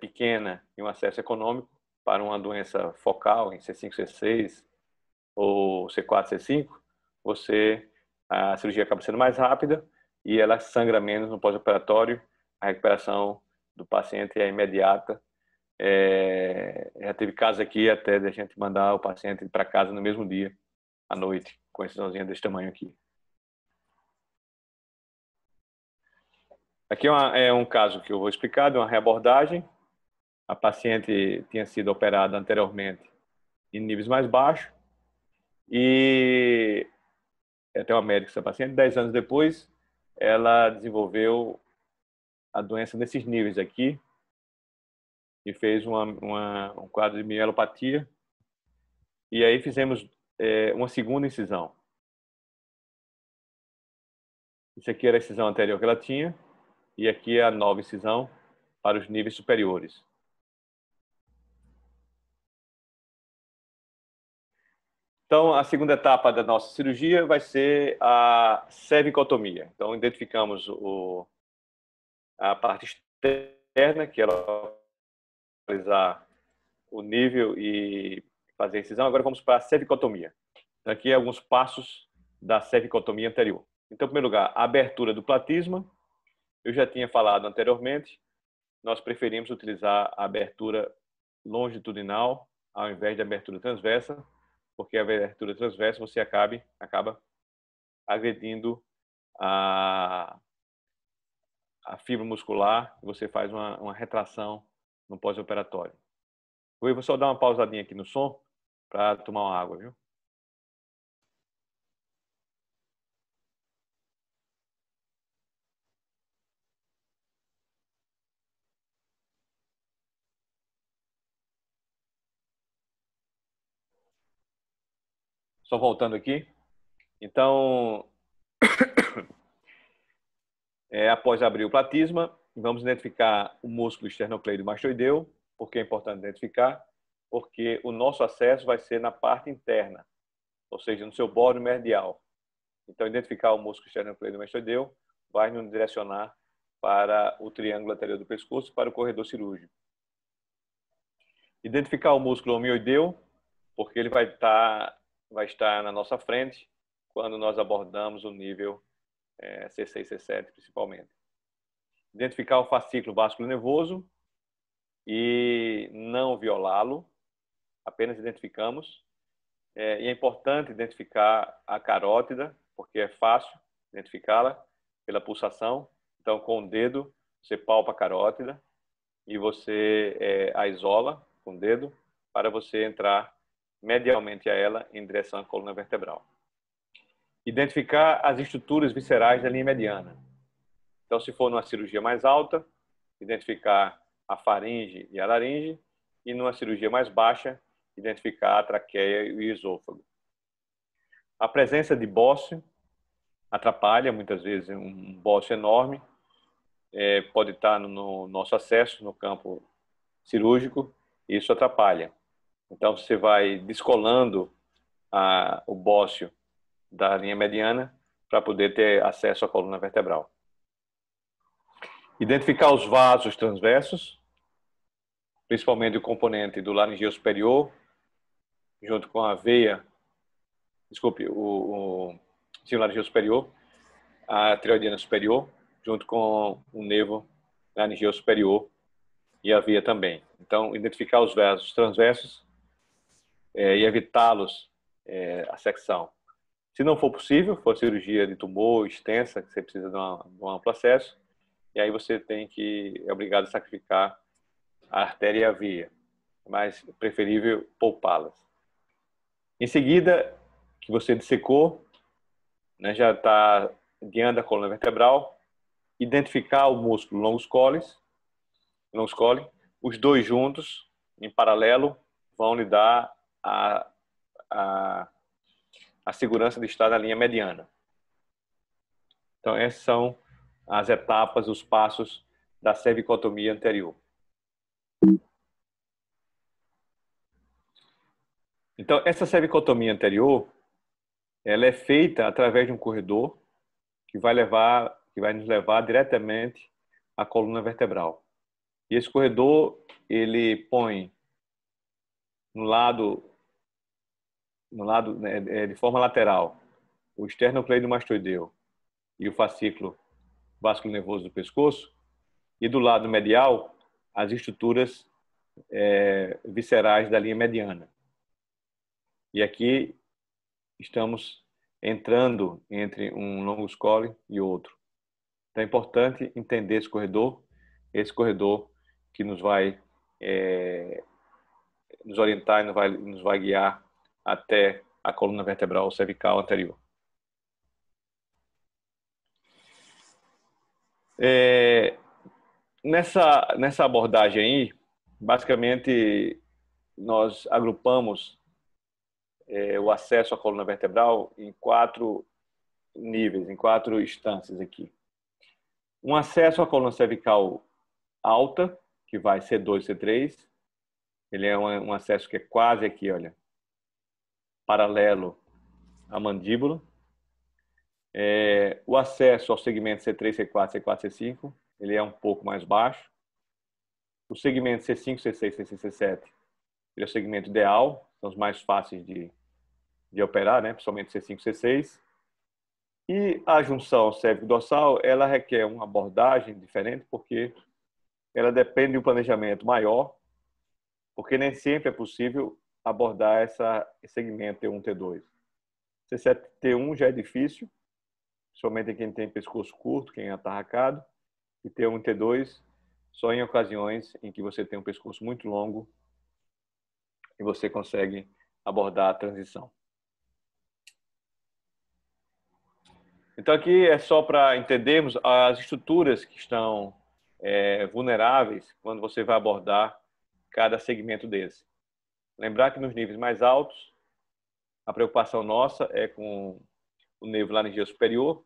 pequena e um acesso econômico para uma doença focal em C5, C6 ou C4, C5, você a cirurgia acaba sendo mais rápida e ela sangra menos no pós-operatório. A recuperação do paciente é imediata. Já teve casos aqui até de a gente mandar o paciente para casa no mesmo dia, à noite, com a incisãozinha desse tamanho aqui. Aqui é um caso que eu vou explicar de uma reabordagem. A paciente tinha sido operada anteriormente em níveis mais baixos e até uma médica essa paciente, 10 anos depois, ela desenvolveu a doença nesses níveis aqui e fez um quadro de mielopatia. E aí fizemos uma segunda incisão. Isso aqui era a incisão anterior que ela tinha e aqui é a nova incisão para os níveis superiores. Então, a segunda etapa da nossa cirurgia vai ser a cervicotomia. Então, identificamos a parte externa, que ela vai localizar o nível e fazer a incisão. Agora vamos para a cervicotomia. Então, aqui alguns passos da cervicotomia anterior. Então, em primeiro lugar, a abertura do platisma. Eu já tinha falado anteriormente, nós preferimos utilizar a abertura longitudinal ao invés de abertura transversa, porque a abertura transversa você acaba agredindo a fibra muscular e você faz uma retração no pós-operatório. Eu vou só dar uma pausadinha aqui no som para tomar uma água, viu? Só voltando aqui. Então, após abrir o platisma, vamos identificar o músculo esternocleidomastoideu. Por que é importante identificar? Porque o nosso acesso vai ser na parte interna, ou seja, no seu bordo medial. Então, identificar o músculo esternocleidomastoideu vai nos direcionar para o triângulo anterior do pescoço, para o corredor cirúrgico. Identificar o músculo homeoideu, porque ele vai estar na nossa frente quando nós abordamos o nível C6, C7 principalmente. Identificar o fascículo vasculo-nervoso e não violá-lo, apenas identificamos. E é importante identificar a carótida, porque é fácil identificá-la pela pulsação. Então, com o dedo, você palpa a carótida e você a isola com o dedo para você entrar medialmente a ela em direção à coluna vertebral. Identificar as estruturas viscerais da linha mediana. Então, se for numa cirurgia mais alta, identificar a faringe e a laringe, e numa cirurgia mais baixa, identificar a traqueia e o esôfago. A presença de bócio atrapalha, muitas vezes, um bócio enorme, pode estar no nosso acesso no campo cirúrgico, e isso atrapalha. Então, você vai descolando o bócio da linha mediana para poder ter acesso à coluna vertebral. Identificar os vasos transversos, principalmente o componente do laringeu superior, junto com a veia, o laringeu superior, a tireoidiana superior, junto com o nervo laringeu superior e a veia também. Então, identificar os vasos transversos e evitá-los a secção. Se não for possível, for cirurgia de tumor extensa, que você precisa de um amplo acesso, e aí você é obrigado a sacrificar a artéria e a veia, mas é preferível poupá-las. Em seguida, que você dissecou, já está guiando a coluna vertebral, identificar o músculo longus colli, os dois juntos, em paralelo, vão lhe dar a segurança de estar na linha mediana. Então, essas são as etapas, os passos da cervicotomia anterior. Então, essa cervicotomia anterior, ela é feita através de um corredor que vai nos levar diretamente à coluna vertebral. E esse corredor, ele põe no lado de forma lateral, o esternocleidomastoideu e o fascículo vasculonervoso do pescoço, e do lado medial, as estruturas viscerais da linha mediana. E aqui estamos entrando entre um longus colli e outro. Então é importante entender esse corredor que nos vai nos orientar e nos vai guiar até a coluna vertebral cervical anterior. Nessa abordagem aí, basicamente, nós agrupamos o acesso à coluna vertebral em 4 níveis, em 4 instâncias aqui. Um acesso à coluna cervical alta, que vai C2, C3. Ele é um acesso que é quase aqui, olha, paralelo à mandíbula. O acesso ao segmento C3, C4, C4, C5, ele é um pouco mais baixo. O segmento C5, C6, C6, C7, ele é o segmento ideal, são os mais fáceis de operar, né? Principalmente C5, C6. E a junção cérvico-dorsal, ela requer uma abordagem diferente, porque ela depende de um planejamento maior, porque nem sempre é possível abordar esse segmento T1, T2. C7, T1 já é difícil, somente quem tem pescoço curto, quem é atarracado, e T1 e T2 só em ocasiões em que você tem um pescoço muito longo e você consegue abordar a transição. Então aqui é só para entendermos as estruturas que estão vulneráveis quando você vai abordar cada segmento desse. Lembrar que nos níveis mais altos, a preocupação nossa é com o nervo laringeu superior,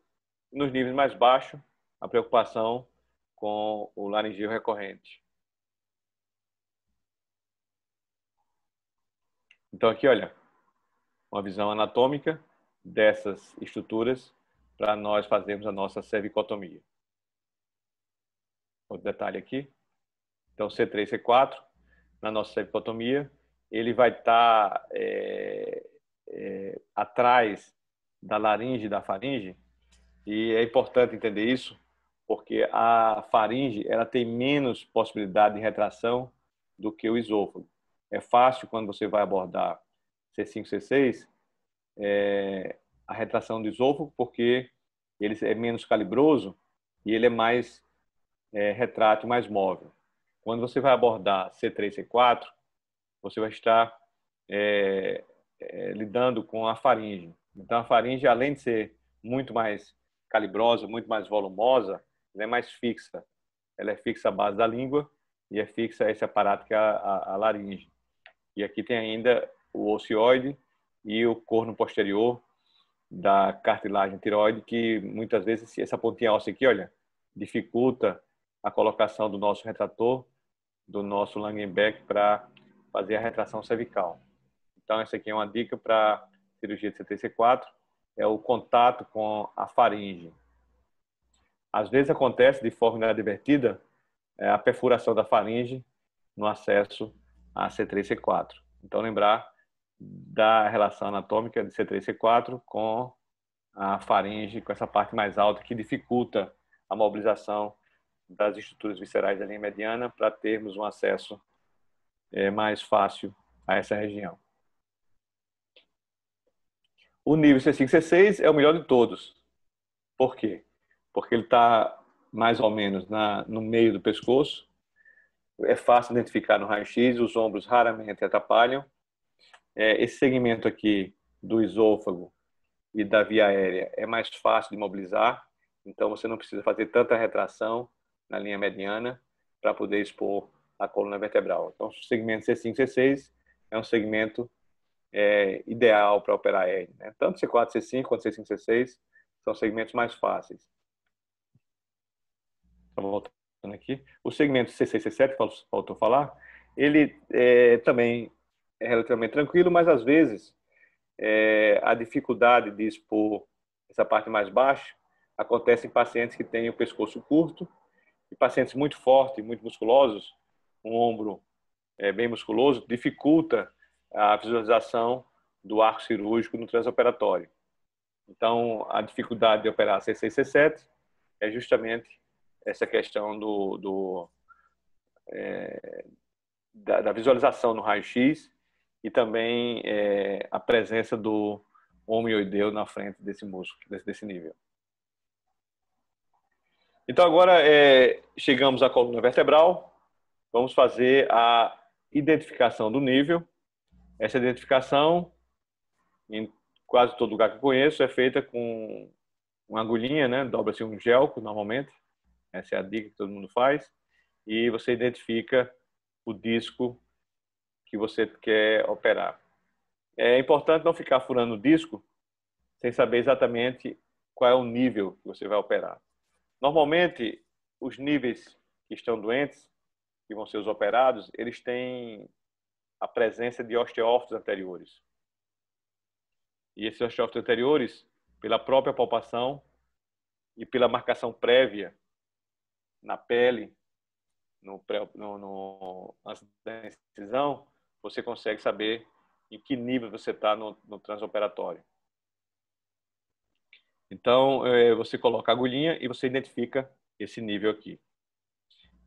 e nos níveis mais baixos, a preocupação com o laringeu recorrente. Então aqui, olha, uma visão anatômica dessas estruturas para nós fazermos a nossa cervicotomia. Outro detalhe aqui. Então, C3, C4, na nossa cervicotomia, ele vai estar atrás da laringe e da faringe, e é importante entender isso, porque a faringe ela tem menos possibilidade de retração do que o esôfago. É fácil quando você vai abordar C5, C6, a retração do esôfago, porque ele é menos calibroso e ele é mais retrátil, mais móvel. Quando você vai abordar C3, C4, você vai estar lidando com a faringe. Então, a faringe, além de ser muito mais calibrosa, muito mais volumosa, ela é mais fixa. Ela é fixa à base da língua e é fixa a esse aparato que é a laringe. E aqui tem ainda o ocioide e o corno posterior da cartilagem tireoide, que muitas vezes essa pontinha óssea aqui, olha, dificulta a colocação do nosso retrator, do nosso Langenbeck, para fazer a retração cervical. Então, essa aqui é uma dica para cirurgia de C3-C4, é o contato com a faringe. Às vezes acontece de forma inadvertida a perfuração da faringe no acesso a C3-C4. Então, lembrar da relação anatômica de C3-C4 com a faringe, com essa parte mais alta que dificulta a mobilização das estruturas viscerais da linha mediana para termos um acesso mais fácil a essa região. O nível C5, C6 é o melhor de todos. Por quê? Porque ele está mais ou menos no meio do pescoço, é fácil identificar no raio-x, os ombros raramente atrapalham. Esse segmento aqui do esôfago e da via aérea é mais fácil de mobilizar, então você não precisa fazer tanta retração na linha mediana para poder expor a coluna vertebral. Então, o segmento C5, C6 é um segmento ideal para operar hernia, né? Tanto C4, C5 quanto C5, C6 são segmentos mais fáceis. Então, voltando aqui. O segmento C6, C7, que faltou falar, ele também é relativamente tranquilo, mas às vezes a dificuldade de expor essa parte mais baixa acontece em pacientes que têm o pescoço curto e pacientes muito fortes, muito musculosos, um ombro bem musculoso, dificulta a visualização do arco cirúrgico no transoperatório. Então, a dificuldade de operar C6, C7 é justamente essa questão da visualização no raio-x e também a presença do homeoideu na frente desse músculo, desse nível. Então, agora chegamos à coluna vertebral. Vamos fazer a identificação do nível. Essa identificação, em quase todo lugar que eu conheço, é feita com uma agulhinha, né? Dobra-se um gelco, normalmente. Essa é a dica que todo mundo faz. E você identifica o disco que você quer operar. É importante não ficar furando o disco sem saber exatamente qual é o nível que você vai operar. Normalmente, os níveis que estão doentes, que vão ser os operados, eles têm a presença de osteófitos anteriores. E esses osteófitos anteriores, pela própria palpação e pela marcação prévia na pele, antes da incisão, você consegue saber em que nível você está no transoperatório. Então, você coloca a agulhinha e você identifica esse nível aqui.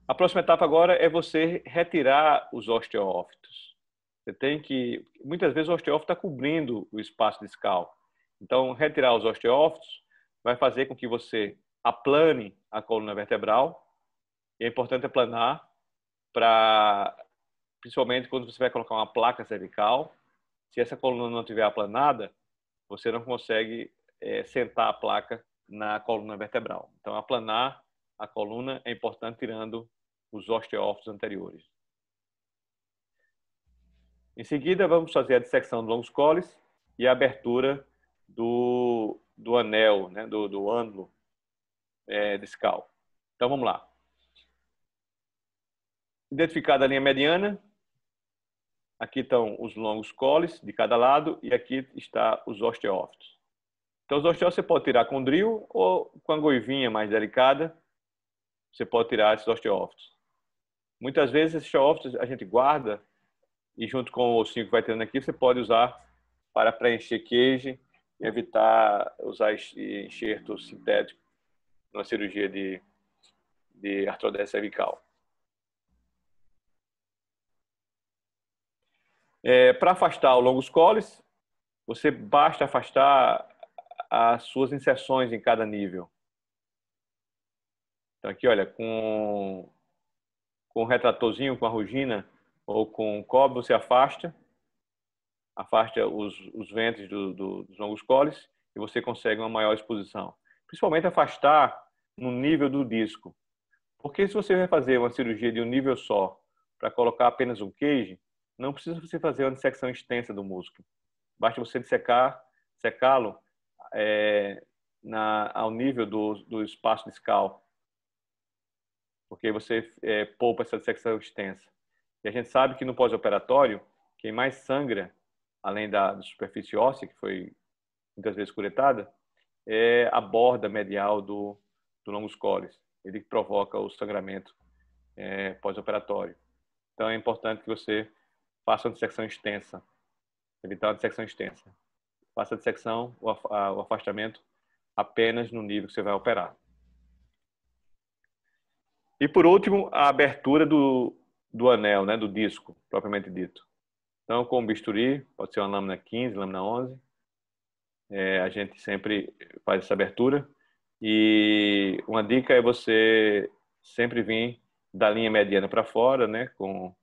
A próxima etapa agora é você retirar os osteófitos. Você tem que... Muitas vezes o osteófito está cobrindo o espaço discal. Então, retirar os osteófitos vai fazer com que você aplane a coluna vertebral. E é importante aplanar principalmente quando você vai colocar uma placa cervical. Se essa coluna não estiver aplanada, você não consegue sentar a placa na coluna vertebral. Então, aplanar a coluna é importante tirando os osteófitos anteriores. Em seguida, vamos fazer a dissecção do longus collis e a abertura do anel, né, do ângulo discal. Então, vamos lá. Identificada a linha mediana, aqui estão os longus collis de cada lado e aqui está os osteófitos. Então, os osteófitos você pode tirar com drill ou com a goivinha mais delicada, você pode tirar esses osteófitos. Muitas vezes esses osteófitos a gente guarda e junto com o ossinho que vai tendo aqui, você pode usar para preencher cage e evitar usar enxerto sintético numa cirurgia de artrodese cervical. Para afastar o longus collis, você basta afastar as suas inserções em cada nível. Então aqui, olha, com um retratorzinho, com a rugina ou com um cobre, você afasta os ventres dos longus collis e você consegue uma maior exposição. Principalmente afastar no nível do disco. Porque se você vai fazer uma cirurgia de um nível só para colocar apenas um cage, não precisa você fazer uma dissecção extensa do músculo. Basta você secá-lo ao nível do espaço discal. Porque você poupa essa dissecção extensa. E a gente sabe que no pós-operatório, quem mais sangra, além da superfície óssea, que foi muitas vezes curetada, é a borda medial do longus collis. Ele provoca o sangramento pós-operatório. Então é importante que você faça uma dissecção extensa, evitar uma dissecção extensa. Faça a dissecção, o afastamento, apenas no nível que você vai operar. E por último, a abertura do anel, né, do disco, propriamente dito. Então, com o bisturi, pode ser uma lâmina 15, lâmina 11, a gente sempre faz essa abertura. E uma dica é você sempre vir da linha mediana para fora, né, com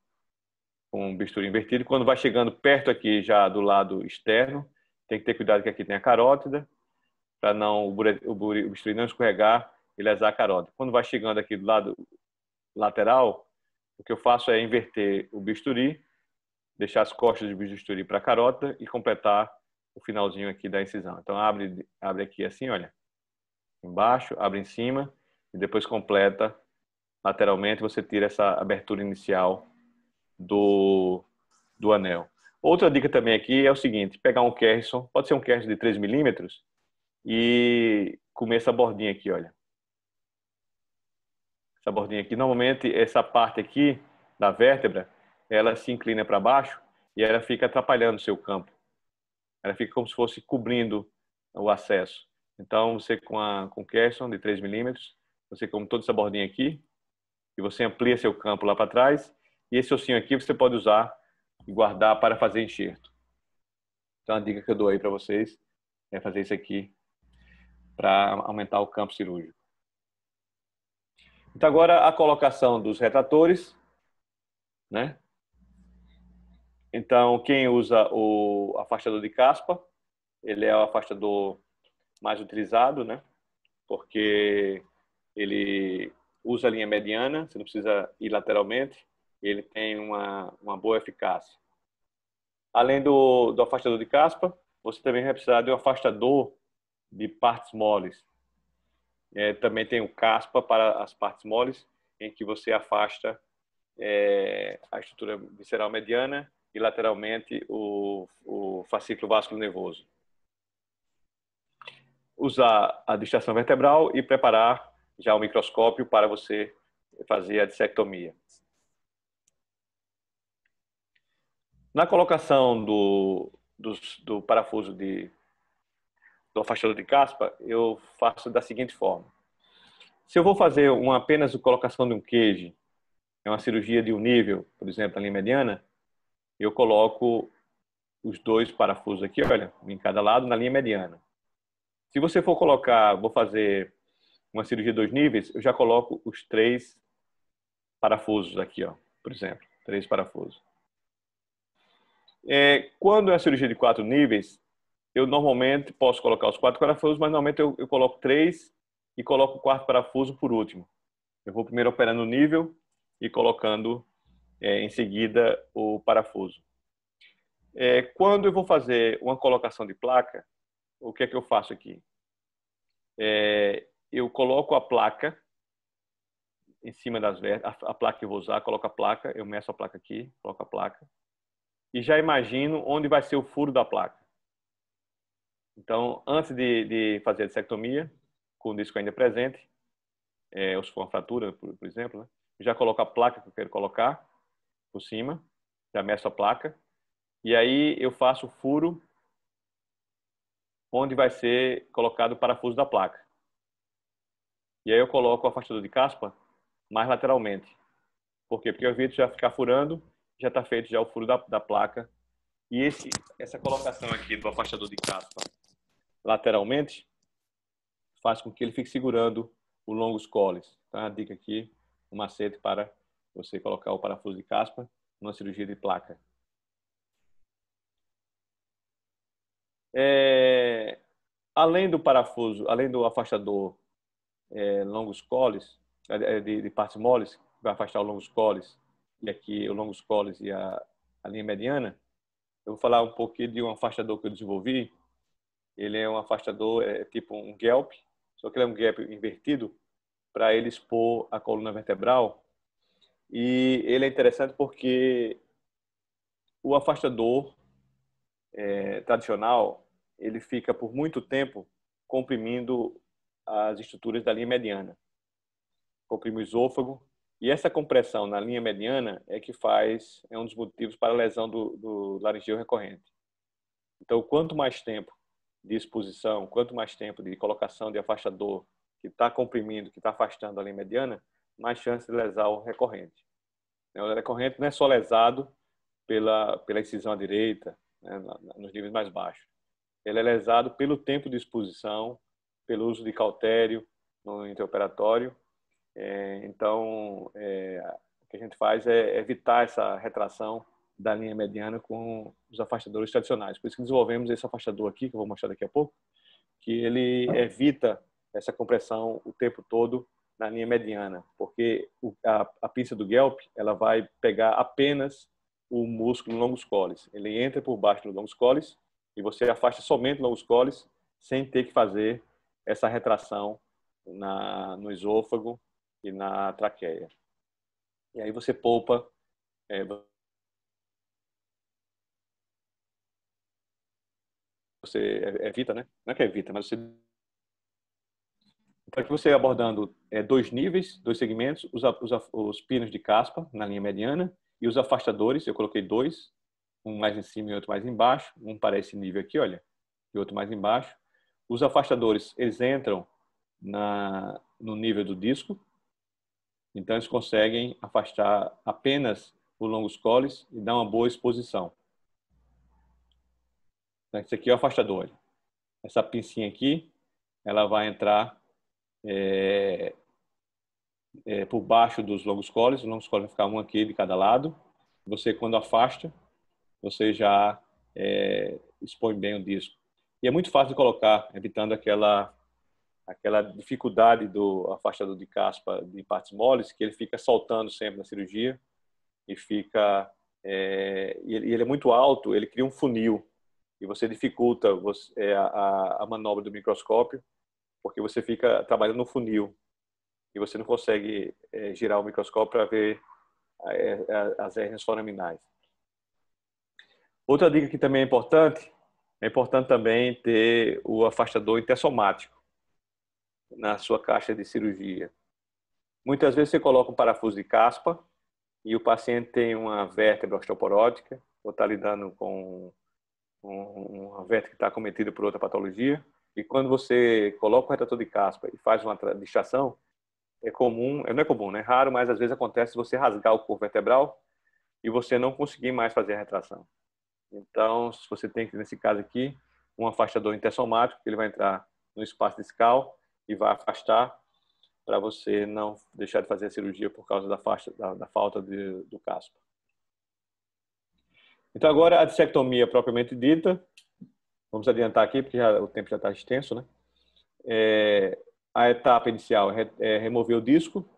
o bisturi invertido. Quando vai chegando perto aqui já do lado externo, tem que ter cuidado que aqui tem a carótida, para o bisturi não escorregar e lesar a carótida. Quando vai chegando aqui do lado lateral, o que eu faço é inverter o bisturi, deixar as costas do bisturi para a carótida e completar o finalzinho aqui da incisão. Então abre aqui assim, olha, embaixo, abre em cima e depois completa lateralmente. Você tira essa abertura inicial do anel. Outra dica também aqui é o seguinte: pegar um Kerrison, pode ser um Kerrison de 3 milímetros, e comer essa bordinha aqui, olha. Essa bordinha aqui, normalmente essa parte aqui da vértebra, ela se inclina para baixo e ela fica atrapalhando o seu campo. Ela fica como se fosse cobrindo o acesso. Então, você com o Kerson de 3 milímetros, você come toda essa bordinha aqui, e você amplia seu campo lá para trás, e esse ossinho aqui você pode usar e guardar para fazer enxerto. Então, a dica que eu dou aí para vocês é fazer isso aqui para aumentar o campo cirúrgico. Então, agora a colocação dos retratores, né? Então, quem usa o afastador de caspa, ele é o afastador mais utilizado, né? Porque ele usa a linha mediana, você não precisa ir lateralmente, ele tem uma boa eficácia. Além do afastador de caspa, você também vai precisar de um afastador de partes moles. Também tem o caspa para as partes moles, em que você afasta a estrutura visceral mediana e lateralmente o fascículo vascular nervoso. Usar a distração vertebral e preparar já o microscópio para você fazer a dissectomia. Na colocação do parafuso do afastador de caspa, eu faço da seguinte forma. Se eu vou fazer apenas a colocação de um cage, é uma cirurgia de um nível, por exemplo, a linha mediana, eu coloco os 2 parafusos aqui, olha, em cada lado, na linha mediana. Se você for vou fazer uma cirurgia de 2 níveis, eu já coloco os 3 parafusos aqui, ó, por exemplo, 3 parafusos. Quando é a cirurgia de 4 níveis, eu normalmente posso colocar os 4 parafusos, mas normalmente eu coloco 3 e coloco o 4º parafuso por último. Eu vou primeiro operando o nível e colocando em seguida o parafuso. Quando eu vou fazer uma colocação de placa, o que é que eu faço aqui? Eu coloco a placa em cima das vértebras, a placa que eu vou usar, coloco a placa, eu meço a placa aqui, coloco a placa, e já imagino onde vai ser o furo da placa. Então, antes de fazer a dissectomia, com o disco ainda presente, ou se for uma fratura, por exemplo, né, eu já coloco a placa que eu quero colocar por cima, já meço a placa, e aí eu faço o furo onde vai ser colocado o parafuso da placa. E aí eu coloco o afastador de caspa mais lateralmente. Por quê? Porque eu evito já ficar furando, já está feito já o furo da placa. E essa colocação aqui do afastador de caspa lateralmente faz com que ele fique segurando o longus collis. Então, a dica aqui, um macete para você colocar o parafuso de caspa numa cirurgia de placa. Além do parafuso, além do afastador longus collis, de partes moles, que vai afastar o longus collis, e aqui o longus collis e a linha mediana, eu vou falar um pouquinho de um afastador que eu desenvolvi. Ele é um afastador tipo um GELP, só que ele é um GELP invertido para ele expor a coluna vertebral. E ele é interessante porque o afastador tradicional, ele fica por muito tempo comprimindo as estruturas da linha mediana. Comprime o esôfago. E essa compressão na linha mediana é um dos motivos para a lesão do laringeu recorrente. Então, quanto mais tempo de exposição, quanto mais tempo de colocação de afastador que está comprimindo, que está afastando a linha mediana, mais chance de lesar o recorrente. O recorrente não é só lesado pela incisão à direita, né, nos níveis mais baixos. Ele é lesado pelo tempo de exposição, pelo uso de cautério no intraoperatório. Então, o que a gente faz é evitar essa retração da linha mediana com os afastadores tradicionais. Por isso que desenvolvemos esse afastador aqui, que eu vou mostrar daqui a pouco, que ele evita essa compressão o tempo todo na linha mediana, porque a pinça do GELP ela vai pegar apenas o músculo longus collis. Ele entra por baixo do longus collis e você afasta somente o longus collis sem ter que fazer essa retração no esôfago e na traqueia. E aí você poupa, você evita, né? Não é que evita, mas você... Então, aqui você abordando 2 níveis, 2 segmentos, os pinos de caspa na linha mediana e os afastadores, eu coloquei 2, um mais em cima e outro mais embaixo, um para esse nível aqui, olha, e outro mais embaixo. Os afastadores, eles entram no nível do disco, então eles conseguem afastar apenas os longos coles e dar uma boa exposição. Então, esse aqui é o afastador. Essa pincinha aqui, ela vai entrar por baixo dos longos coles. Os longos coles vão ficar um aqui de cada lado. Você, quando afasta, você já expõe bem o disco. E é muito fácil de colocar, evitando aquela dificuldade do afastador de caspa de partes moles, que ele fica soltando sempre na cirurgia e fica e ele é muito alto, ele cria um funil e você dificulta a manobra do microscópio, porque você fica trabalhando no funil e você não consegue girar o microscópio para ver as hérnias foraminais. Outra dica que também é importante também ter o afastador intersomático na sua caixa de cirurgia. Muitas vezes você coloca um parafuso de caspa e o paciente tem uma vértebra osteoporótica ou está lidando com uma vértebra que está acometida por outra patologia, e quando você coloca o retrator de caspa e faz uma distração, é comum, não é comum, é raro, mas às vezes acontece você rasgar o corpo vertebral e você não conseguir mais fazer a retração. Então, se você tem, nesse caso aqui, um afastador intersomático, ele vai entrar no espaço discal e vai afastar para você não deixar de fazer a cirurgia por causa da falta do caspa. Então, agora a dissectomia propriamente dita. Vamos adiantar aqui, porque o tempo já está extenso, né? A etapa inicial é remover o disco,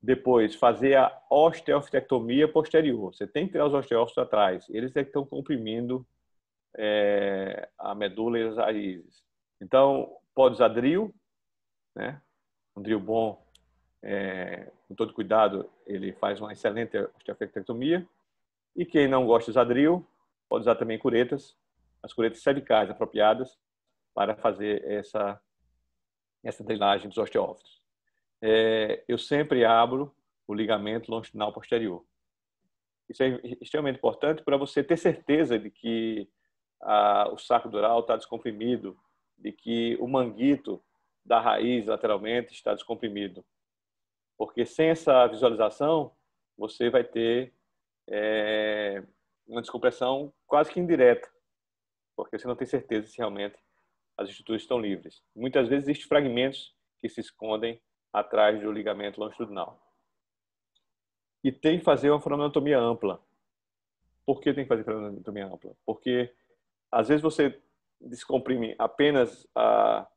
depois fazer a osteoftectomia posterior. Você tem que tirar os osteócitos atrás. Eles é que estão comprimindo a medula e as raízes. Então, pode usar drill, né? Um drill bom, com todo cuidado, ele faz uma excelente osteoftectomia. E quem não gosta de usar drill, pode usar também curetas, as curetas cervicais apropriadas para fazer essa drenagem dos osteófitos. Eu sempre abro o ligamento longitudinal posterior. Isso é extremamente importante para você ter certeza de que o saco dural está descomprimido, de que o manguito da raiz lateralmente está descomprimido. Porque sem essa visualização, você vai ter uma descompressão quase que indireta, porque você não tem certeza se realmente as estruturas estão livres. Muitas vezes existem fragmentos que se escondem atrás do ligamento longitudinal. E tem que fazer uma foraminotomia ampla. Por que tem que fazer foraminotomia ampla? Porque às vezes você descomprime apenas a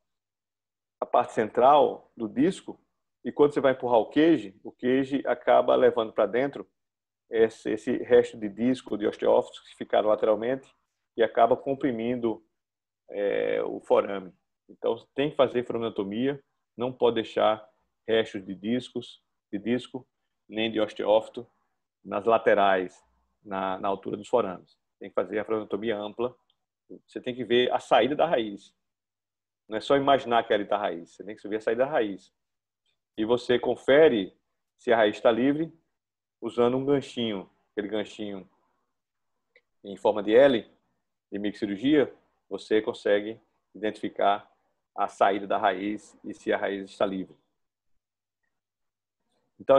parte central do disco e quando você vai empurrar o queijo acaba levando para dentro esse resto de disco, de osteófitos que ficaram lateralmente e acaba comprimindo o forame. Então, tem que fazer foraminotomia, não pode deixar restos de disco, nem de osteófito nas laterais, na altura dos forames. Tem que fazer a foraminotomia ampla. Você tem que ver a saída da raiz. Não é só imaginar que ali está a raiz. Você tem que ver a saída da raiz. E você confere se a raiz está livre usando um ganchinho, aquele ganchinho em forma de L, de microcirurgia, você consegue identificar a saída da raiz e se a raiz está livre. Então,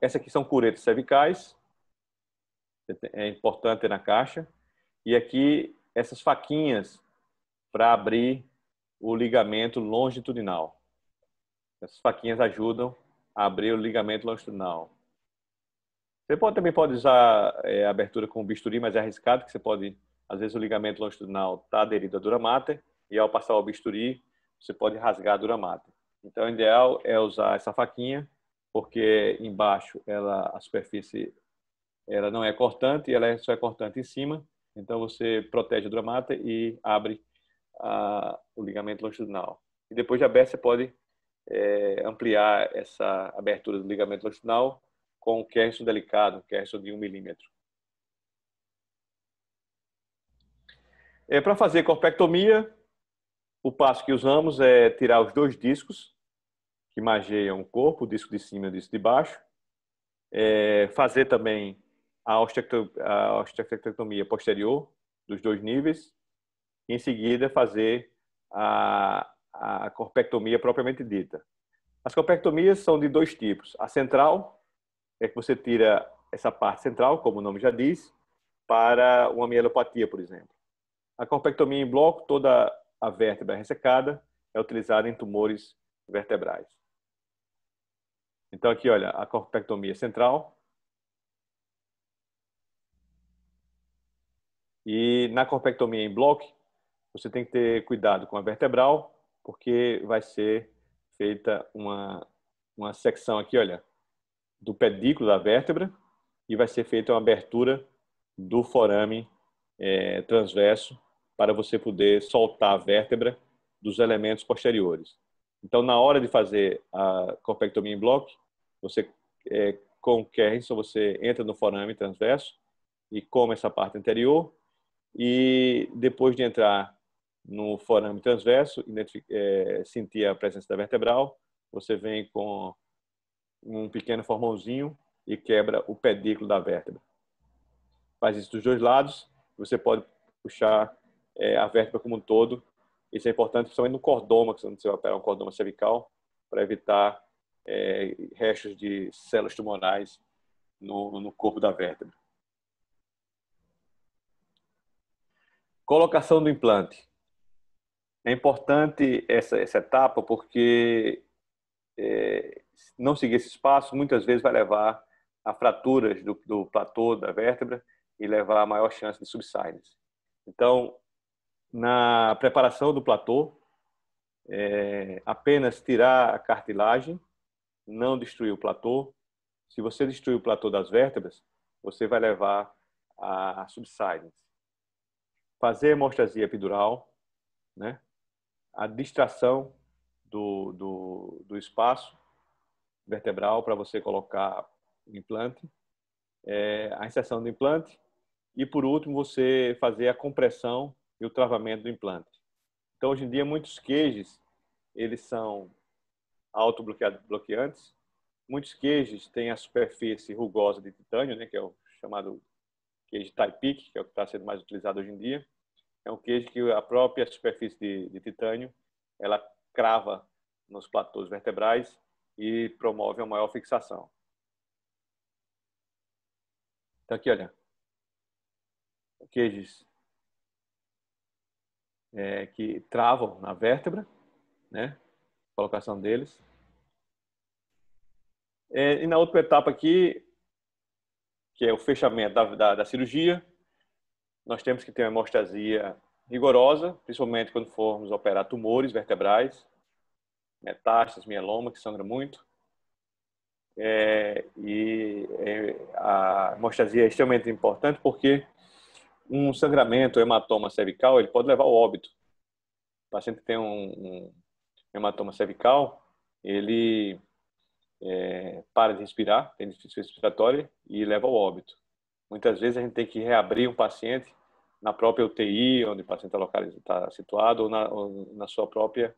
essas aqui são curetas cervicais, é importante ter na caixa. E aqui, essas faquinhas para abrir o ligamento longitudinal. Essas faquinhas ajudam a abrir o ligamento longitudinal. Você também pode usar a abertura com bisturi, mas é arriscado, que você pode, às vezes o ligamento longitudinal está aderido à dura mater e ao passar o bisturi, você pode rasgar a dura mater. Então, o ideal é usar essa faquinha, porque embaixo a superfície ela não é cortante, ela só é cortante em cima. Então, você protege a dura mater e abre o ligamento longitudinal. E depois de aberto, você pode ampliar essa abertura do ligamento longitudinal com um Kerrison delicado, um Kerrison de 1 milímetro. Para fazer corpectomia, o passo que usamos é tirar os 2 discos que margeiam o corpo, o disco de cima e o disco de baixo. Fazer também a osteoftectomia posterior dos 2 níveis. E, em seguida, fazer a corpectomia propriamente dita. As corpectomias são de dois tipos. A central é que você tira essa parte central, como o nome já diz, para uma mielopatia, por exemplo. A corpectomia em bloco, toda a vértebra ressecada, é utilizada em tumores vertebrais. Então aqui, olha, a corpectomia central. E na corpectomia em bloco, você tem que ter cuidado com a vertebral, porque vai ser feita uma secção aqui, olha, do pedículo da vértebra e vai ser feita uma abertura do forame transverso para você poder soltar a vértebra dos elementos posteriores. Então, na hora de fazer a corpectomia em bloco, você com Kerrison, você entra no forame transverso e come essa parte anterior e depois de entrar no forame transverso, sentir a presença da vertebral, você vem com um pequeno formãozinho e quebra o pedículo da vértebra. Faz isso dos dois lados, você pode puxar a vértebra como um todo. Isso é importante, principalmente no cordoma, quando você vai operar um cordoma cervical, para evitar restos de células tumorais no corpo da vértebra. Colocação do implante. É importante essa etapa porque não seguir esse espaço muitas vezes vai levar a fraturas do platô da vértebra e levar a maior chance de subsidence. Então, na preparação do platô, apenas tirar a cartilagem, não destruir o platô. Se você destruir o platô das vértebras, você vai levar a subsidence. Fazer hemostasia epidural, né? A distração do espaço vertebral para você colocar o implante, a inserção do implante e, por último, você fazer a compressão e o travamento do implante. Então, hoje em dia, muitos cages, eles são autobloqueantes. Muitos cages têm a superfície rugosa de titânio, né, que é o chamado cage Type-Pick, que é o que está sendo mais utilizado hoje em dia. É um cage que a própria superfície de titânio, ela crava nos platôs vertebrais e promove uma maior fixação. Então aqui, olha, cages que travam na vértebra, né? Colocação deles. E na outra etapa aqui, que é o fechamento da cirurgia, nós temos que ter uma hemostasia rigorosa, principalmente quando formos operar tumores vertebrais, metástases, mieloma, que sangra muito. A hemostasia é extremamente importante porque um sangramento, hematoma cervical, ele pode levar ao óbito. O paciente que tem um hematoma cervical, ele para de respirar, tem deficiência respiratória e leva ao óbito. Muitas vezes a gente tem que reabrir um paciente na própria UTI, onde o paciente está situado, ou na sua própria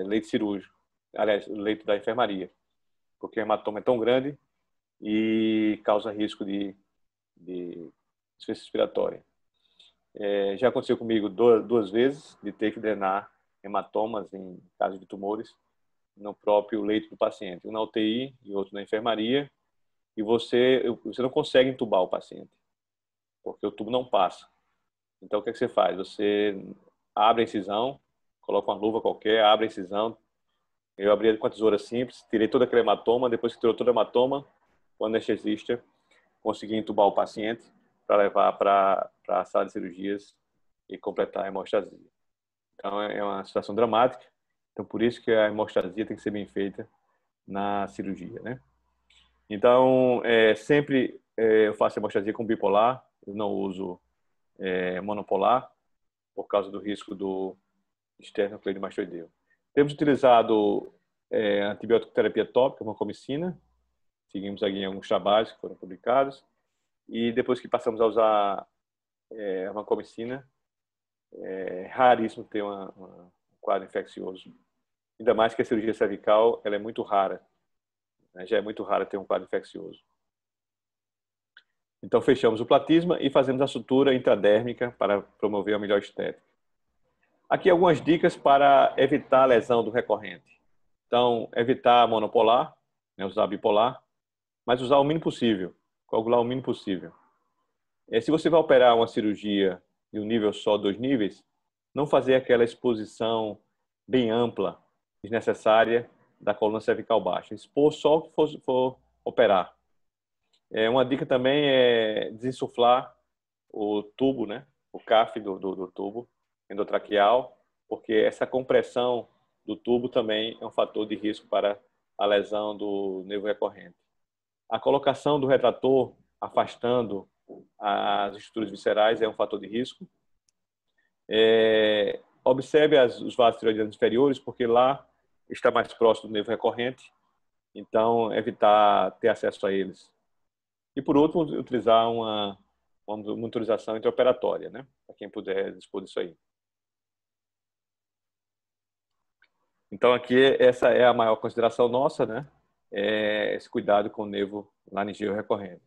leito cirúrgico, aliás, leito da enfermaria, porque o hematoma é tão grande e causa risco de deficiência respiratória. Já aconteceu comigo duas vezes de ter que drenar hematomas em caso de tumores no próprio leito do paciente, um na UTI e outro na enfermaria, e você não consegue entubar o paciente, porque o tubo não passa. Então, o que você faz? Você abre a incisão, coloca uma luva qualquer, abre a incisão. Eu abri com a tesoura simples, tirei todo aquele hematoma, depois que tirou todo o hematoma, o anestesista conseguiu entubar o paciente para levar para a sala de cirurgias e completar a hemostasia. Então, é uma situação dramática. Então, por isso que a hemostasia tem que ser bem feita na cirurgia, né? Então, sempre eu faço hemostasia com bipolar, eu não uso monopolar, por causa do risco do esternocleidomastoideu. Temos utilizado antibiótico terapia tópica, vancomicina, seguimos aqui em alguns trabalhos que foram publicados, e depois que passamos a usar a vancomicina, é raríssimo ter um quadro infeccioso. Ainda mais que a cirurgia cervical ela é muito rara, né? Já é muito raro ter um quadro infeccioso. Então, fechamos o platisma e fazemos a sutura intradérmica para promover a melhor estética. Aqui algumas dicas para evitar a lesão do recorrente. Então, evitar monopolar, né, usar bipolar, mas usar o mínimo possível, coagular o mínimo possível. Se você vai operar uma cirurgia de um nível só, 2 níveis, não fazer aquela exposição bem ampla, desnecessária, da coluna cervical baixa. Expor só o que for operar. Uma dica também é desinsuflar o tubo, né? O CAF do tubo endotraqueal, porque essa compressão do tubo também é um fator de risco para a lesão do nervo recorrente. A colocação do retrator afastando as estruturas viscerais é um fator de risco. Observe os vasos tiroidianos inferiores, porque lá está mais próximo do nervo recorrente, então evitar ter acesso a eles. E por último, utilizar uma monitorização intraoperatória, né? Para quem puder dispor disso aí. Então aqui essa é a maior consideração nossa, né? Esse cuidado com o nervo laringeu recorrente.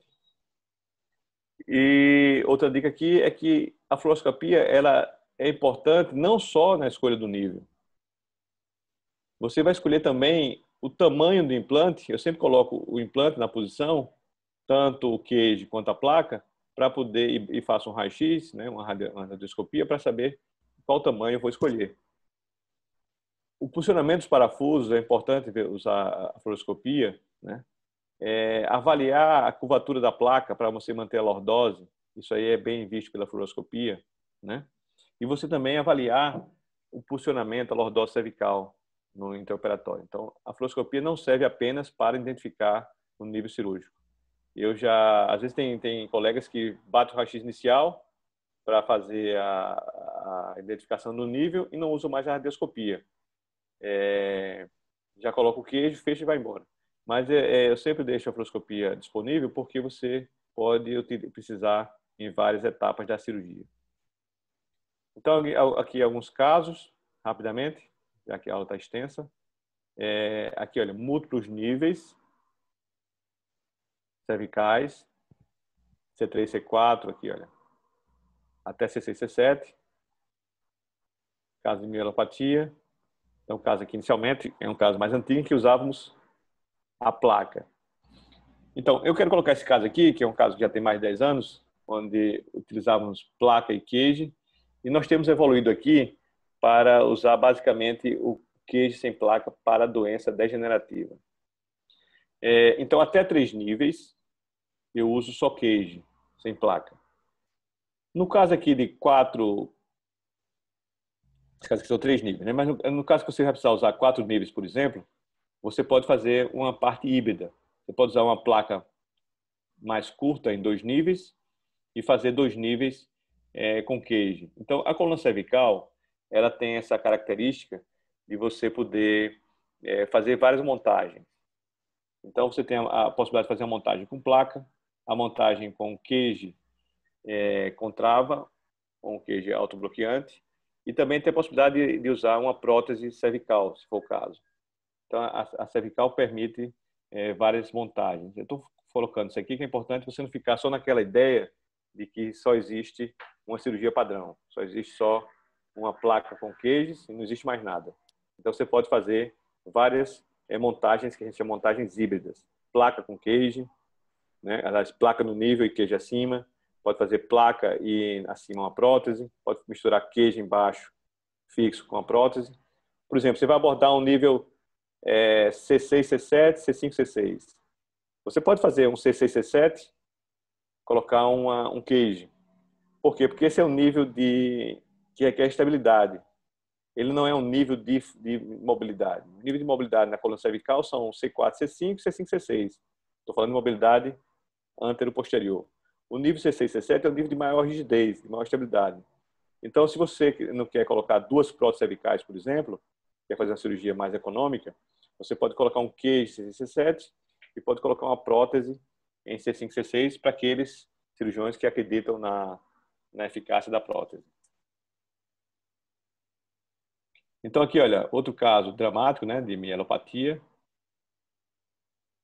E outra dica aqui é que a fluoroscopia ela é importante não só na escolha do nível. Você vai escolher também o tamanho do implante. Eu sempre coloco o implante na posição, tanto o queijo quanto a placa, para poder e faço um raio-x, né, uma radioscopia para saber qual tamanho eu vou escolher. O posicionamento dos parafusos é importante usar a fluoroscopia, né? Avaliar a curvatura da placa para você manter a lordose, isso aí é bem visto pela fluoroscopia, né? E você também avaliar o posicionamento, a lordose cervical no intraoperatório. Então, a fluoroscopia não serve apenas para identificar o nível cirúrgico. Às vezes tem colegas que batem o raio-x inicial para fazer a identificação do nível e não usam mais a radioscopia. Já coloca o queijo, fecha e vai embora. Mas eu sempre deixo a fluoroscopia disponível porque você pode precisar em várias etapas da cirurgia. Então, aqui alguns casos, rapidamente, já que a aula está extensa. Aqui, olha, múltiplos níveis cervicais, C3, C4, aqui, olha, até C6, C7. Caso de mielopatia. Então, o caso aqui, inicialmente, é um caso mais antigo em que usávamos a placa. Então, eu quero colocar esse caso aqui, que é um caso que já tem mais de 10 anos, onde utilizávamos placa e queijo, e nós temos evoluído aqui para usar basicamente o queijo sem placa para doença degenerativa. Então, até 3 níveis, eu uso só queijo, sem placa. No caso aqui de 4, esse caso aqui são 3 níveis, né? Mas no caso que você vai precisar usar 4 níveis, por exemplo, você pode fazer uma parte híbrida. Você pode usar uma placa mais curta em 2 níveis e fazer 2 níveis com queijo. Então, a coluna cervical, ela tem essa característica de você poder fazer várias montagens. Então, você tem a possibilidade de fazer a montagem com placa, a montagem com queijo com trava, com queijo autobloqueante, e também tem a possibilidade de usar uma prótese cervical, se for o caso. Então, a cervical permite várias montagens. Eu estou colocando isso aqui que é importante você não ficar só naquela ideia de que só existe uma cirurgia padrão, só existe só uma placa com queijos e não existe mais nada. Então, você pode fazer várias montagens que a gente chama de montagens híbridas. Placa com queijo, né? Aliás, placa no nível e queijo acima. Pode fazer placa e acima uma prótese. Pode misturar queijo embaixo fixo com a prótese. Por exemplo, você vai abordar um nível C6, C7, C5, C6. Você pode fazer um C6, C7, colocar um queijo. Por quê? Porque esse é um nível que requer estabilidade. Ele não é um nível de mobilidade. O nível de mobilidade na coluna cervical são C4, C5, C5, C6. Estou falando de mobilidade antero-posterior. O nível C6, C7 é o nível de maior rigidez, de maior estabilidade. Então, se você não quer colocar 2 próteses cervicais, por exemplo, quer fazer uma cirurgia mais econômica, você pode colocar um queijo em C6, C7 e pode colocar uma prótese em C5, C6 para aqueles cirurgiões que acreditam na eficácia da prótese. Então, aqui, olha, outro caso dramático, né, de mielopatia.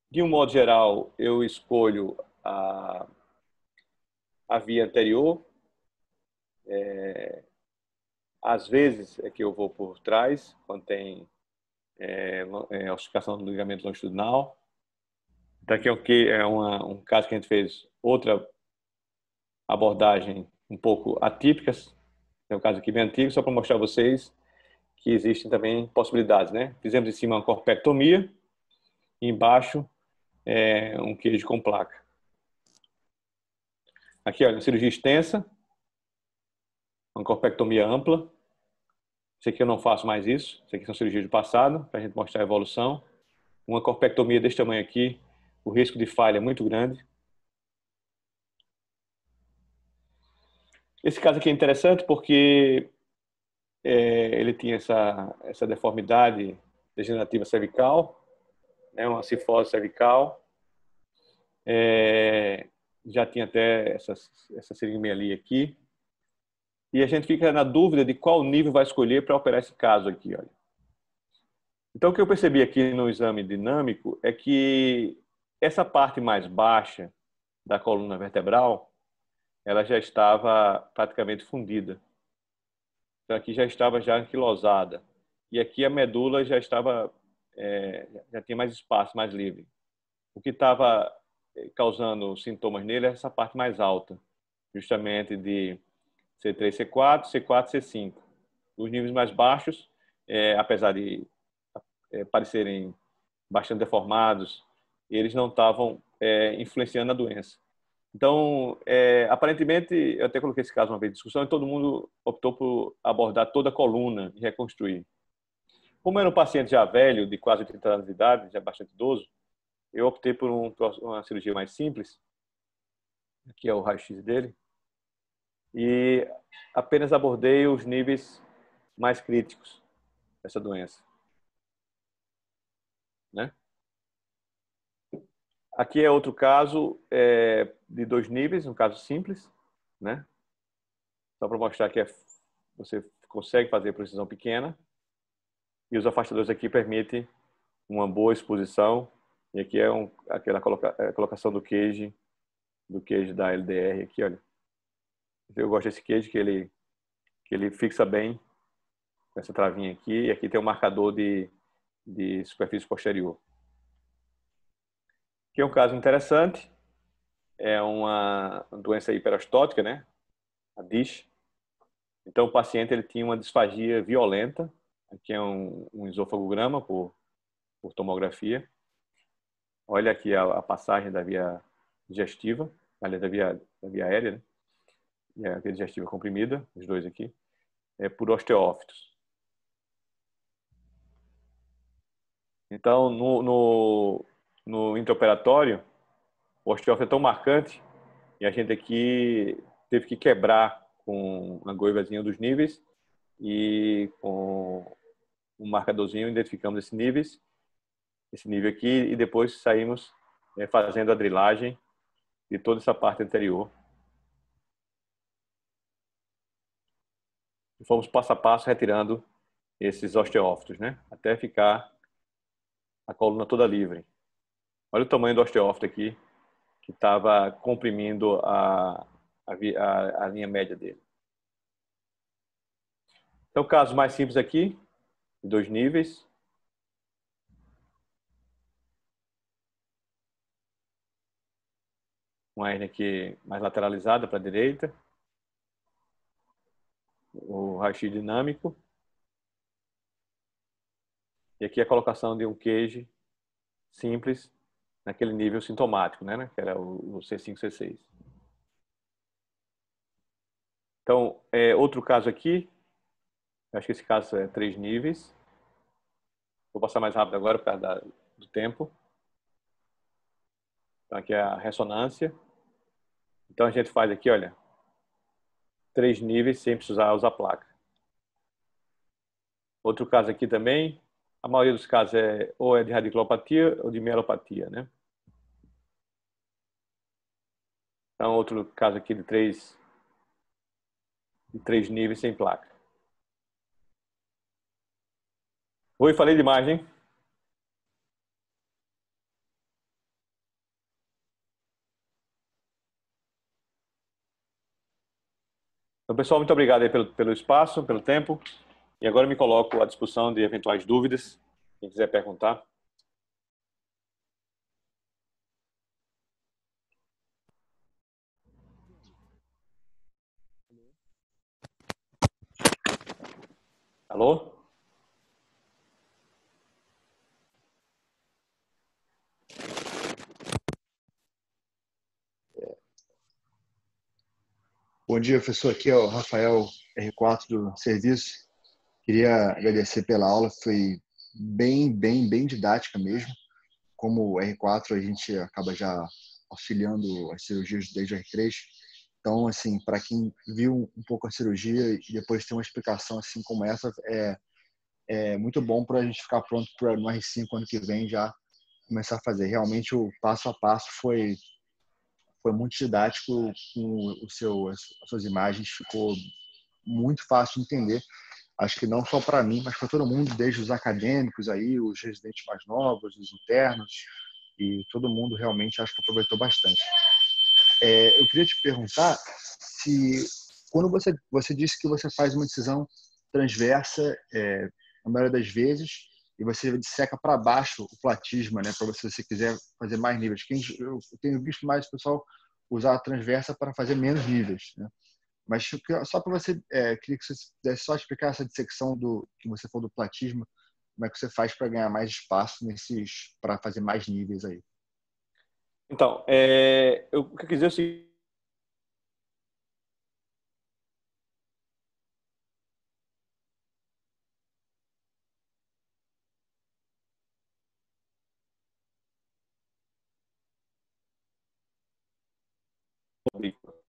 De um modo geral, eu escolho a via anterior, às vezes é que eu vou por trás, quando tem ossificação do ligamento longitudinal. Então, aqui é um caso que a gente fez outra abordagem um pouco atípicas. É um caso aqui bem antigo, só para mostrar a vocês que existem também possibilidades, né? Fizemos em cima uma corpectomia e embaixo um queijo com placa. Aqui, olha, cirurgia extensa, uma corpectomia ampla. Isso aqui eu não faço mais isso. Isso aqui são cirurgias do passado, para a gente mostrar a evolução. Uma corpectomia desse tamanho aqui, o risco de falha é muito grande. Esse caso aqui é interessante porque ele tinha essa deformidade degenerativa cervical, né, uma cifose cervical. Já tinha até essa seringomelia aqui. E a gente fica na dúvida de qual nível vai escolher para operar esse caso aqui, olha. Então, o que eu percebi aqui no exame dinâmico é que essa parte mais baixa da coluna vertebral, ela já estava praticamente fundida. Então, aqui já estava já anquilosada. E aqui a medula já estava, já tinha mais espaço, mais livre. O que estava causando sintomas nele é essa parte mais alta, justamente de C3, C4, C4, C5. Os níveis mais baixos, apesar de parecerem bastante deformados, eles não estavam influenciando a doença. Então, aparentemente, eu até coloquei esse caso uma vez em discussão e todo mundo optou por abordar toda a coluna e reconstruir. Como era um paciente já velho, de quase 30 anos de idade, já bastante idoso, eu optei por uma cirurgia mais simples, que é o raio-x dele, e apenas abordei os níveis mais críticos dessa doença, né? Aqui é outro caso de 2 níveis, um caso simples, né? Só para mostrar que você consegue fazer precisão pequena. E os afastadores aqui permitem uma boa exposição. E aqui é aquela colocação do queijo da LDR aqui, olha. Eu gosto desse queijo que ele fixa bem com essa travinha aqui. E aqui tem um marcador de superfície posterior. Aqui é um caso interessante. É uma doença hiperostótica, né? A DISH. Então, o paciente ele tinha uma disfagia violenta. Aqui é um esofagograma por tomografia. Olha aqui a passagem da via digestiva, aliás, da via aérea, né? E a via digestiva comprimida, os dois aqui, por osteófitos. Então, no intraoperatório, o osteófito é tão marcante e a gente aqui teve que quebrar com uma goivazinha dos níveis e com um marcadorzinho identificamos esses níveis, esse nível aqui, e depois saímos fazendo a drilagem de toda essa parte anterior. E fomos passo a passo retirando esses osteófitos, né? Até ficar a coluna toda livre. Olha o tamanho do osteófito aqui, que estava comprimindo a linha média dele. Então, casos mais simples aqui, de 2 níveis. Uma hernia aqui mais lateralizada para a direita. O raio-x dinâmico. E aqui a colocação de um queijo simples naquele nível sintomático, né? Que era o C5, C6. Então, outro caso aqui, acho que esse caso é 3 níveis. Vou passar mais rápido agora por causa do tempo. Então, aqui é a ressonância. Então, a gente faz aqui, olha, 3 níveis sem precisar usar placa. Outro caso aqui também, a maioria dos casos ou é de radiculopatia ou de mielopatia, né? Então, outro caso aqui de 3 níveis sem placa. Oi, falei demais, hein? Então, pessoal, muito obrigado aí pelo espaço, pelo tempo. E agora eu me coloco à disposição de eventuais dúvidas. Quem quiser perguntar. Alô? Bom dia, professor. Aqui é o Rafael R4 do serviço. Queria agradecer pela aula, foi bem didática mesmo. Como R4, a gente acaba já auxiliando as cirurgias desde o R3. Então, assim, para quem viu um pouco a cirurgia e depois tem uma explicação assim como essa, é muito bom para a gente ficar pronto para no R5 ano que vem já começar a fazer. Realmente o passo a passo foi muito didático com as suas imagens, ficou muito fácil de entender. Acho que não só para mim, mas para todo mundo, desde os acadêmicos aí, os residentes mais novos, os internos, e todo mundo realmente acho que aproveitou bastante. Eu queria te perguntar se, quando você disse que você faz uma decisão transversa, na maioria das vezes, e você disseca para baixo o platisma, né, para você quiser fazer mais níveis. Eu tenho visto mais o pessoal usar a transversa para fazer menos níveis, né? Mas só para você, queria que você pudesse só explicar essa dissecção do que você falou do platisma, como é que você faz para ganhar mais espaço para fazer mais níveis aí. Então, o que eu quis dizer é o seguinte.